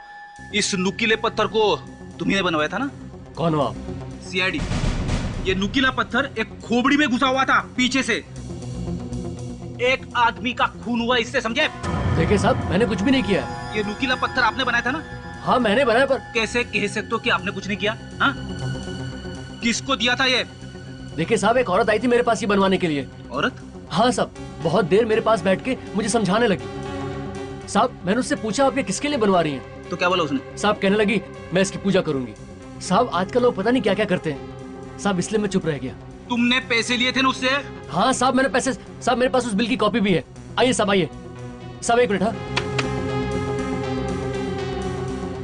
इस नुकीले पत्थर को तुम्ही ने बनवाया था ना?
कौन हो आप?
सीआईडी। ये नुकीला पत्थर एक खोपड़ी में घुसा हुआ था पीछे से, एक आदमी का खून हुआ इससे, समझे?
देखिए साहब, मैंने कुछ भी नहीं किया।
ये नुकीला पत्थर आपने बनाया था ना?
हाँ मैंने बनाया, पर
कैसे कह सकते हो कि आपने कुछ नहीं किया? हाँ? किसको दिया था ये?
देखिए साहब, एक औरत आई थी मेरे पास ये बनवाने के लिए।
औरत?
हाँ साहब, बहुत देर मेरे पास बैठ के मुझे समझाने लगी। साहब मैंने उससे पूछा आप ये किसके लिए बनवा रही हैं?
तो क्या बोला उसने?
साहब कहने लगी मैं इसकी पूजा करूंगी। साहब आजकल लोग पता नहीं क्या क्या करते हैं साहब, इसलिए मैं चुप रह गया।
तुमने पैसे लिए थे ना उससे?
हाँ साहब मैंने पैसे, साहब मेरे पास उस बिल की कॉपी भी है। आइए साहब, आइए साहब, एक मिनट। हाँ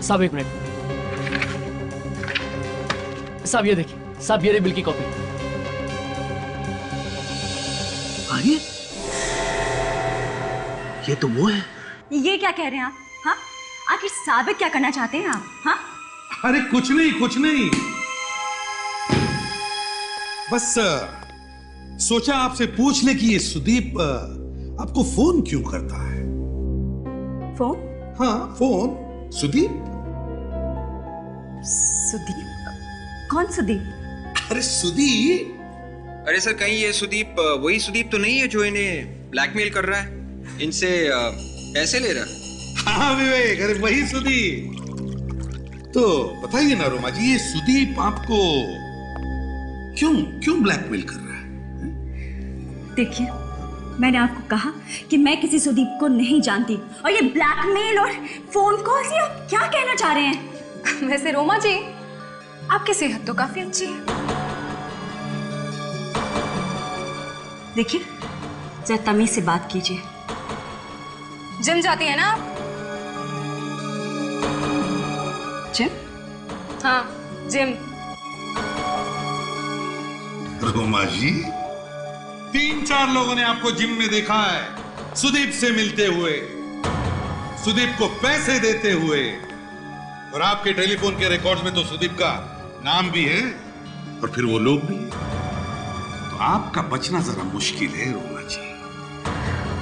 साहब एक मिनट, साहब ये देखिए, साहब ये बिल की कॉपी।
अरे ये तो वो है।
ये क्या कह रहे हैं आप? हाँ, आखिर साबित क्या करना चाहते हैं आप? हाँ,
अरे कुछ नहीं कुछ नहीं, बस सोचा आपसे पूछ ले कि ये सुदीप आपको फोन क्यों करता है?
फोन?
हाँ फोन। सुदीप?
सुदीप? कौन सुदीप?
अरे सुदीप।
अरे सर, कहीं ये सुदीप वही सुदीप तो नहीं है जो इन्हें ब्लैकमेल कर रहा है, इनसे पैसे ले रहा है?
हाँ विवेक, अरे वही सुदीप। तो बताइए ना रोमा जी, ये सुदीप आपको क्यों ब्लैकमेल कर रहा है?
देखिए, मैंने आपको कहा कि मैं किसी सुदीप को नहीं जानती, और ये ब्लैकमेल और फोन कॉल से आप क्या कहना चाह रहे हैं?
वैसे रोमा जी, आपकी सेहत तो काफी अच्छी है।
देखिए, जरा तमीज से बात कीजिए।
जिम जाती है ना आप?
जिम?
हाँ जिम।
रोमा जी, 3-4 लोगों ने आपको जिम में देखा है, सुदीप से मिलते हुए, सुदीप को पैसे देते हुए, और आपके टेलीफोन के रिकॉर्ड्स में तो सुदीप का नाम भी है और फिर वो लोग भी। तो आपका बचना जरा मुश्किल है रोमा जी।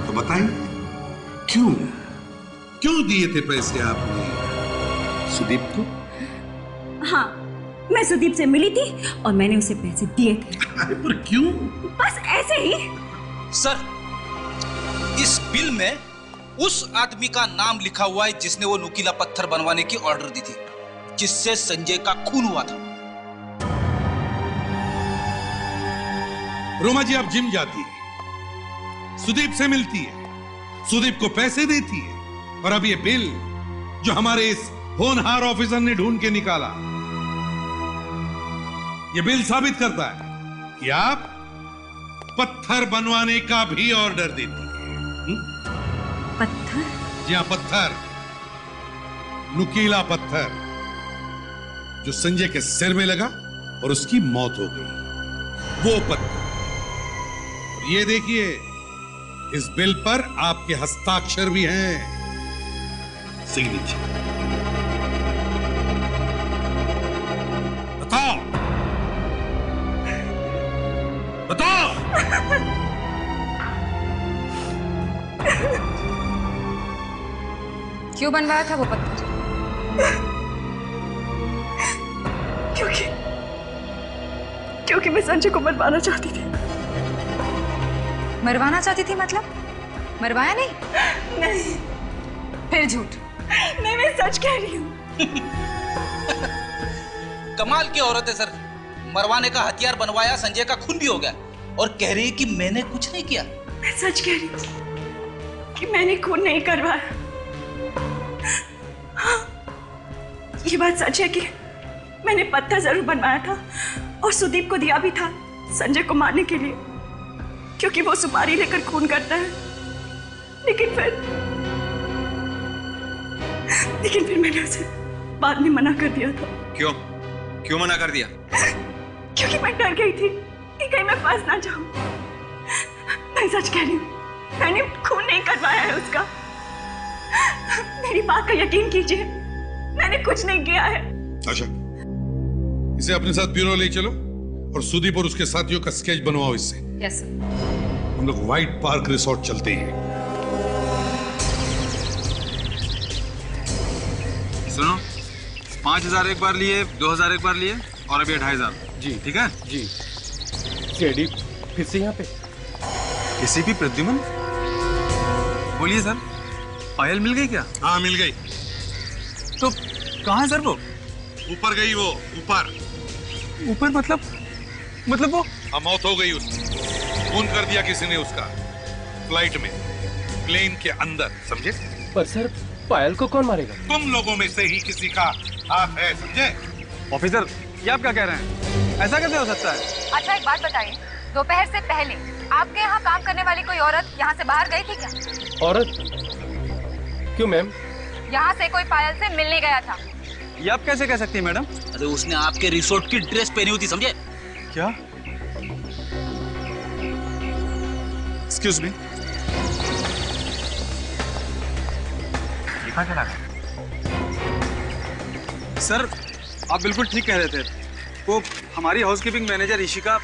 तो बताइए, क्यों दिए थे पैसे आपने सुदीप को?
हाँ, मैं सुदीप से मिली थी और मैंने उसे पैसे दिए थे।
अरे पर क्यों?
बस ऐसे ही।
सर, इस बिल में उस आदमी का नाम लिखा हुआ है जिसने वो नुकीला पत्थर बनवाने की ऑर्डर दी थी, जिससे संजय का खून हुआ था।
रोमा जी, आप जिम जाती है, सुदीप से मिलती है, सुदीप को पैसे देती है, और अब ये बिल जो हमारे इस होनहार ऑफिसर ने ढूंढ के निकाला, ये बिल साबित करता है कि आप पत्थर बनवाने का भी ऑर्डर देती है।
पत्थर?
जी हाँ, पत्थर, नुकीला पत्थर जो संजय के सिर में लगा और उसकी मौत हो गई, वो पत्थर। और ये देखिए, इस बिल पर आपके हस्ताक्षर भी हैं, सिग्नेचर। बताओ बताओ।
क्यों बनवाया था वो पत्थर?
क्योंकि मैं संजय को मरवाना चाहती थी।
मरवाना चाहती थी मतलब? मरवाया नहीं?
नहीं।
फिर झूठ।
नहीं, मैं सच कह रही हूँ।
कमाल की औरत है सर, मरवाने का हथियार बनवाया, संजय का खून भी हो गया और कह रही है कि मैंने कुछ नहीं किया।
मैं सच कह रही हूँ कि मैंने खून नहीं करवाया। हाँ, ये बात सच है कि मैंने पत्थर जरूर बनवाया था और सुदीप को दिया भी था संजय को मारने के लिए, क्योंकि वो सुपारी लेकर खून करता है। लेकिन फिर मैंने उसे बाद में मना कर दिया था।
क्यों मना कर दिया?
क्योंकि मैं डर गई थी कि कहीं मैं फंस ना जाऊं। मैं सच कह रही हूँ, मैंने खून नहीं करवाया है उसका। मेरी बात का यकीन कीजिए, मैंने कुछ नहीं किया है।
अच्छा, इसे अपने साथ ब्यूरो ले चलो और सुदीप और उसके साथियों का स्केच बनवाओ इससे।
Yes sir.
हम लोग व्हाइट पार्क रिसोर्ट चलते हैं।
सुनो, 5000 एक बार लिए, 2000 एक बार लिए और अभी 2500।
जी
ठीक है
जी। सीआईडी फिर से यहाँ पे?
एसीपी प्रद्युमन, बोलिए सर, पायल मिल गई क्या?
हाँ मिल गई।
तो कहाँ है सर वो?
ऊपर गई वो, ऊपर
मतलब वो
मौत हो गई उसकी। खून कर दिया किसी ने उसका, फ्लाइट में, प्लेन के अंदर, समझे?
पर सर, पायल को कौन मारेगा?
तुम लोगों में से ही किसी का हाथ है, समझे?
ऑफिसर, ये आप क्या कह रहे हैं? ऐसा कैसे हो सकता है?
अच्छा एक बात बताइए, दोपहर से पहले आपके यहाँ काम करने वाली कोई औरत यहाँ से बाहर गई थी क्या?
औरत? क्यों मैम?
यहाँ से कोई पायल से मिलने गया था।
ये आप कैसे कह सकती हैं मैडम?
अरे उसने आपके रिसोर्ट की ड्रेस पहनी हुई थी, समझे?
क्या? एक्सक्यूज मी,
कहाँ चला गया?
सर आप बिल्कुल ठीक कह रहे थे। वो हमारी हाउसकीपिंग मैनेजर ईशिका,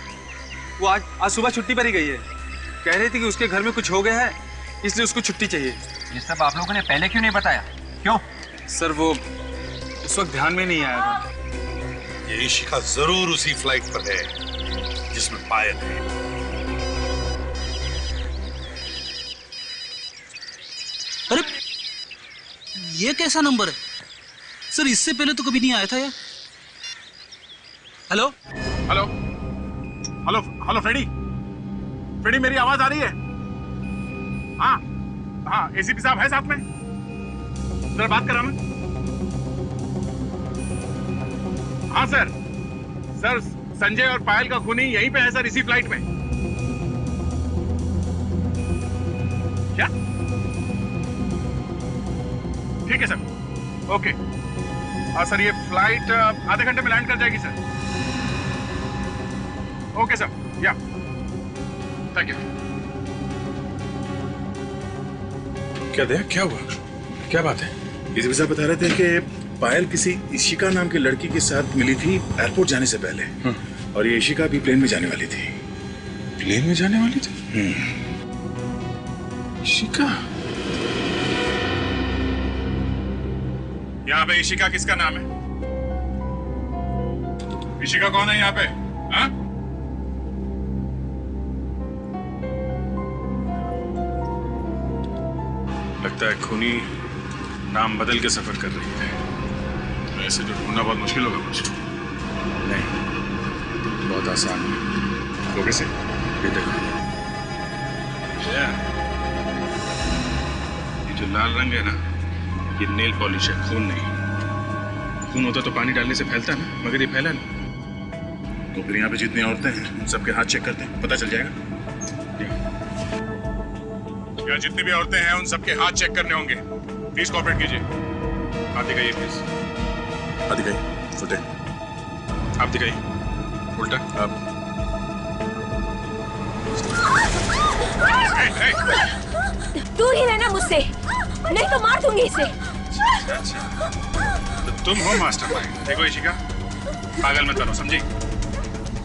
वो आज सुबह छुट्टी पर ही गई है। कह रही थी कि उसके घर में कुछ हो गया है, इसलिए उसको छुट्टी चाहिए।
ये सब आप लोगों ने पहले क्यों नहीं बताया? क्यों?
सर वो उस वक्त ध्यान में नहीं आया था।
ये ईशिका जरूर उसी फ्लाइट पर है जिसमें पायल है।
अरे ये कैसा नंबर है सर? इससे पहले तो कभी नहीं आया था यार। Hello
hello hello hello Freddy, Freddy मेरी आवाज आ रही है? हाँ हाँ, एसीपी साहब है साथ में? जरा बात करा मैं। हाँ सर, सर संजय और पायल का खूनी यहीं पे है सर, इसी फ्लाइट में। क्या? ठीक है सर, ओके। हाँ सर, ये फ्लाइट आधे घंटे में लैंड कर जाएगी सर। ओके सर, या थैंक यू।
क्या दया, क्या हुआ? क्या बात है? एसीपी साहब बता रहे थे कि पायल किसी ईशिका नाम की लड़की के साथ मिली थी एयरपोर्ट जाने से पहले, और ये ईशिका भी प्लेन में जाने वाली थी। प्लेन में जाने वाली थी? ईशिका?
यहाँ पे ईशिका किसका नाम है? ईशिका कौन है यहाँ पे? हाँ?
लगता है खूनी नाम बदल के सफर कर रही है।
ऐसे तो ढूंढना बहुत मुश्किल होगा कुछ।
नहीं, बहुत आसान है। वो कैसे? ये देखो,
ये जो लाल रंग है ना, ये नेल पॉलिश है, खून नहीं। खून होता तो पानी डालने से फैलता ना, मगर ये फैला नहीं।
तो फिर यहाँ पे जितनी औरतें हैं उन सबके हाथ चेक करते हैं, पता चल जाएगा।
यहाँ जितनी भी औरतें हैं उन सबके हाथ चेक करने होंगे। प्लीज कोऑपरेट कीजिए। हाथ दिखाइए प्लीज।
हाथ दिखाइए, उल्टे।
आप दिखाइए, उल्टा। आप
दूर ही रहना मुझसे, नहीं तो मार दूंगी इसे।
अच्छा, तो तुम हो मास्टरमाइंड। देखो ईशिका, पागल मत बनो, समझी?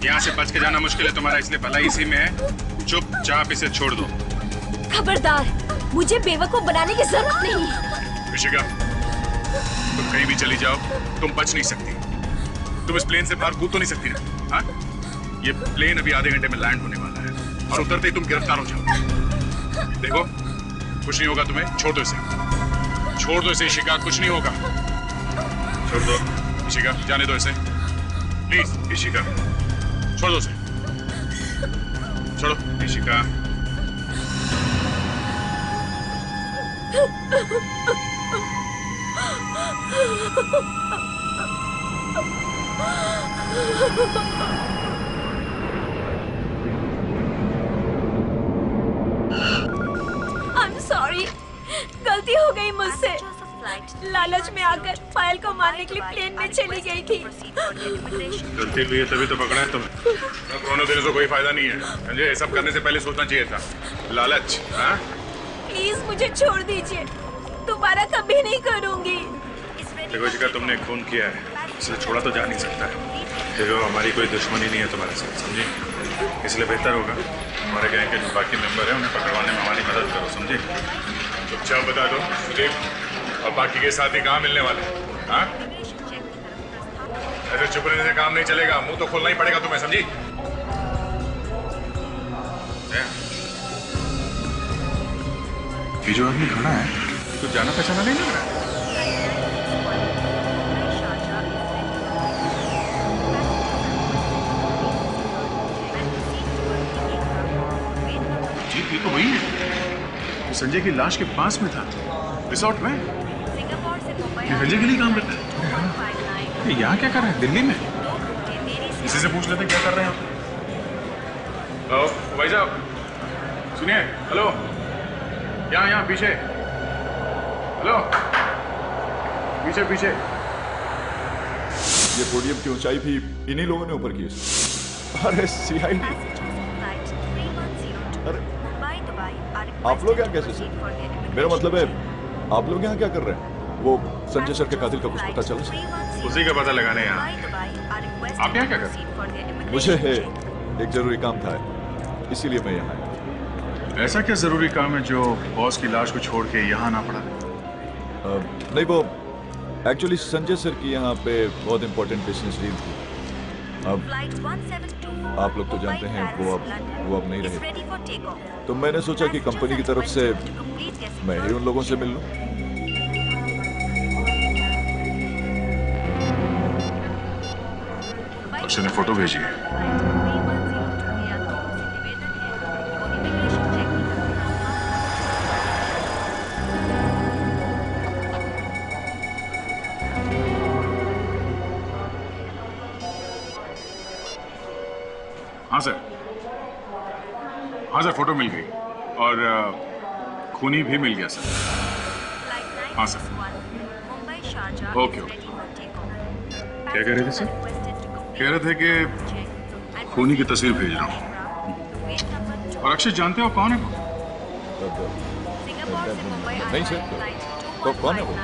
यहाँ से बच के जाना मुश्किल है तुम्हारा, इसलिए भलाई इसी में है चुपचाप इसे छोड़ दो।
खबरदार, मुझे बेवकूफ बनाने की जरूरत नहीं है।
ऋषिका, तुम कहीं भी चली जाओ, तुम बच नहीं सकती। तुम इस प्लेन से बाहर कूद तो नहीं सकती ना? हाँ? ये प्लेन अभी आधे घंटे में लैंड होने वाला है और उतरते ही तुम गिरफ्तार हो जाओ। देखो, कुछ नहीं होगा तुम्हें, छोड़ दो इसे। छोड़ दो इसे ऋषिका, कुछ नहीं होगा। छोड़ दो ऋषिका, जाने दो इसे प्लीज। ऋषिका, छोड़ दो उसे, छोड़ो ऋषिका।
I'm sorry, गलती हो गई मुझसे। लालच में आकर पायल को मारने के लिए प्लेन में चली गई थी।
गलती हुई है तभी तो पकड़ा है तुम्हें। दोनों देने से कोई फायदा नहीं है, समझे? ये सब करने से पहले सोचना चाहिए था। लालच, हाँ?
प्लीज मुझे छोड़ दीजिए, दोबारा कभी नहीं करूंगी।
देखो ऋषिका, तुमने खून किया है, इसे छोड़ा तो जा नहीं सकता है। देखो, हमारी कोई दुश्मनी नहीं है तुम्हारे साथ, समझे? इसलिए बेहतर होगा हमारे गैंग के जो बाकी मेंबर हैं उन्हें पकड़वाने में हमारी मदद करो, समझे? चुपचाप बता दो मुझे, और बाकी के साथी कहाँ मिलने वाले? हाँ? ऐसे चुप रहने से काम नहीं चलेगा, मुंह तो खोलना ही पड़ेगा तुम्हें, समझी? ये जो आदमी खड़ा है, तो जाना पहचाना नहीं लग रहा है। जी, ये तो वही है, तो संजय की लाश के पास में था, रिसोर्ट में। ये संजय के लिए काम करता है। ये यहाँ क्या कर रहे हैं, दिल्ली में? इसी से पूछ लेते क्या कर रहे हैं आप। भाई साहब सुनिए, हेलो, यहाँ पीछे, हेलो, पीछे पीछे।
ये पोडियम की ऊंचाई भी इन्हीं लोगों ने ऊपर की है। अरे सीआईडी, अरे आप लोग यहाँ कैसे सर? मेरा मतलब है, आप लोग यहाँ क्या कर रहे हैं? वो संजय सर के कातिल का कुछ पता चला सर?
उसी का पता लगाने यहाँ। आप यहाँ क्या कर रहे हैं?
मुझे एक जरूरी काम था, इसीलिए मैं यहाँ आया।
ऐसा क्या जरूरी काम है जो बॉस की लाश को छोड़ के यहाँ आना पड़ा?
नहीं, वो एक्चुअली संजय सर की यहाँ पे बहुत इंपॉर्टेंट बिजनेस डील थी। अब आप लोग तो जानते हैं वो अब नहीं रहे, तो मैंने सोचा कि कंपनी की तरफ से मैं ही उन लोगों से मिल लूं।
अक्षय ने फोटो भेजी है। हाँ सर, फोटो मिल गई और खूनी भी मिल गया सर। हाँ सर, ओके। क्या कह रहे थे सर? कह रहे थे कि खूनी की तस्वीर भेज रहा हूँ। और अक्षय जानते हो कौन है वो?
नहीं सर, तो कौन है वो?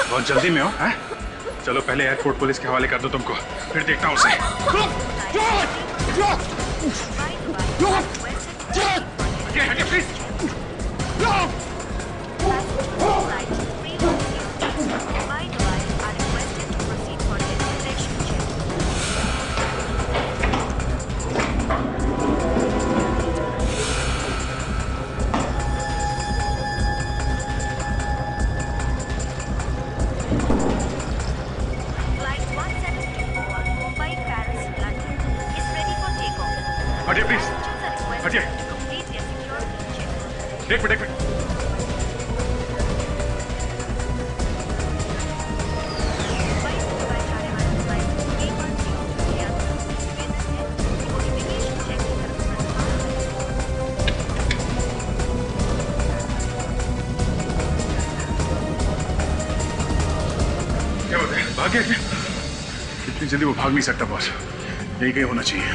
बहुत जल्दी में हो, हैं? चलो पहले एयरपोर्ट पुलिस के हवाले कर दो तुमको, फिर देखता हूँ उसे। एक मिनट क्या बोलते हैं, भाग गया क्या? इतनी जल्दी वो भाग नहीं सकता बॉस, यही कहीं होना चाहिए।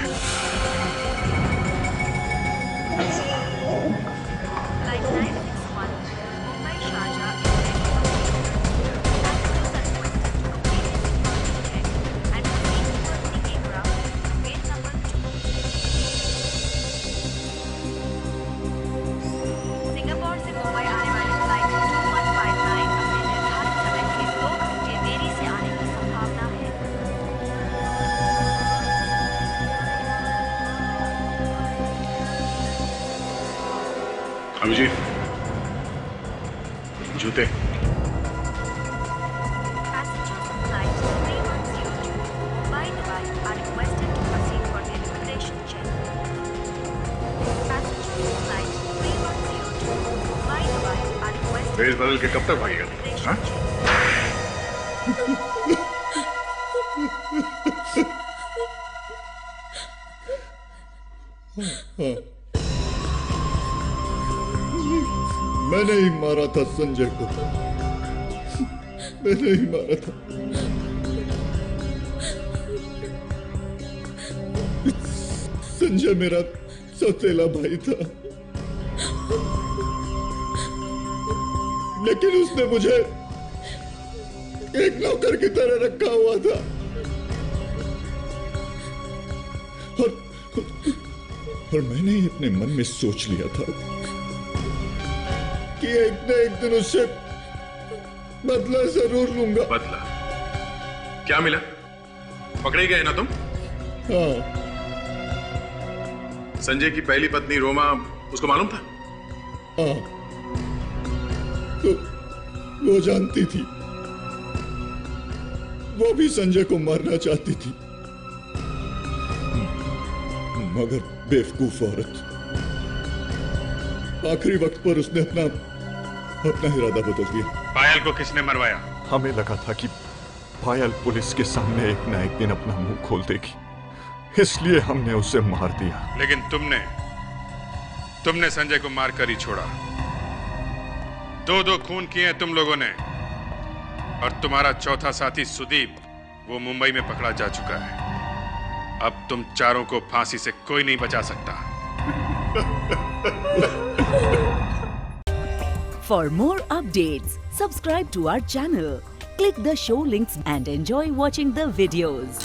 अभिजीत, जूते। ड्रेस बदल के कब तक भागेगा? हाँ?
मैंने ही मारा था संजय को, मैंने ही मारा था। संजय मेरा सौतेला भाई था, लेकिन उसने मुझे एक नौकर की तरह रखा हुआ था और मैंने ही अपने मन में सोच लिया था कि एक न एक दिन उससे बदला जरूर लूंगा।
बदला? क्या मिला? पकड़े गए ना तुम?
हाँ।
संजय की पहली पत्नी रोमा, उसको मालूम था?
हाँ, तो वो जानती थी, वो भी संजय को मारना चाहती थी, मगर बेवकूफ औरत, आखिरी वक्त पर उसने अपना इरादा बदल दिया।
पायल को किसने मरवाया?
हमें लगा था कि पायल पुलिस के सामने एक न एक दिन अपना मुंह खोल देगी, इसलिए हमने उसे मार दिया।
लेकिन तुमने संजय को मारकर ही छोड़ा। दो खून किए तुम लोगों ने, और तुम्हारा चौथा साथी सुदीप, वो मुंबई में पकड़ा जा चुका है। अब तुम चारों को फांसी से कोई नहीं बचा सकता।
For more updates, subscribe to our channel, click the show links and enjoy watching the videos.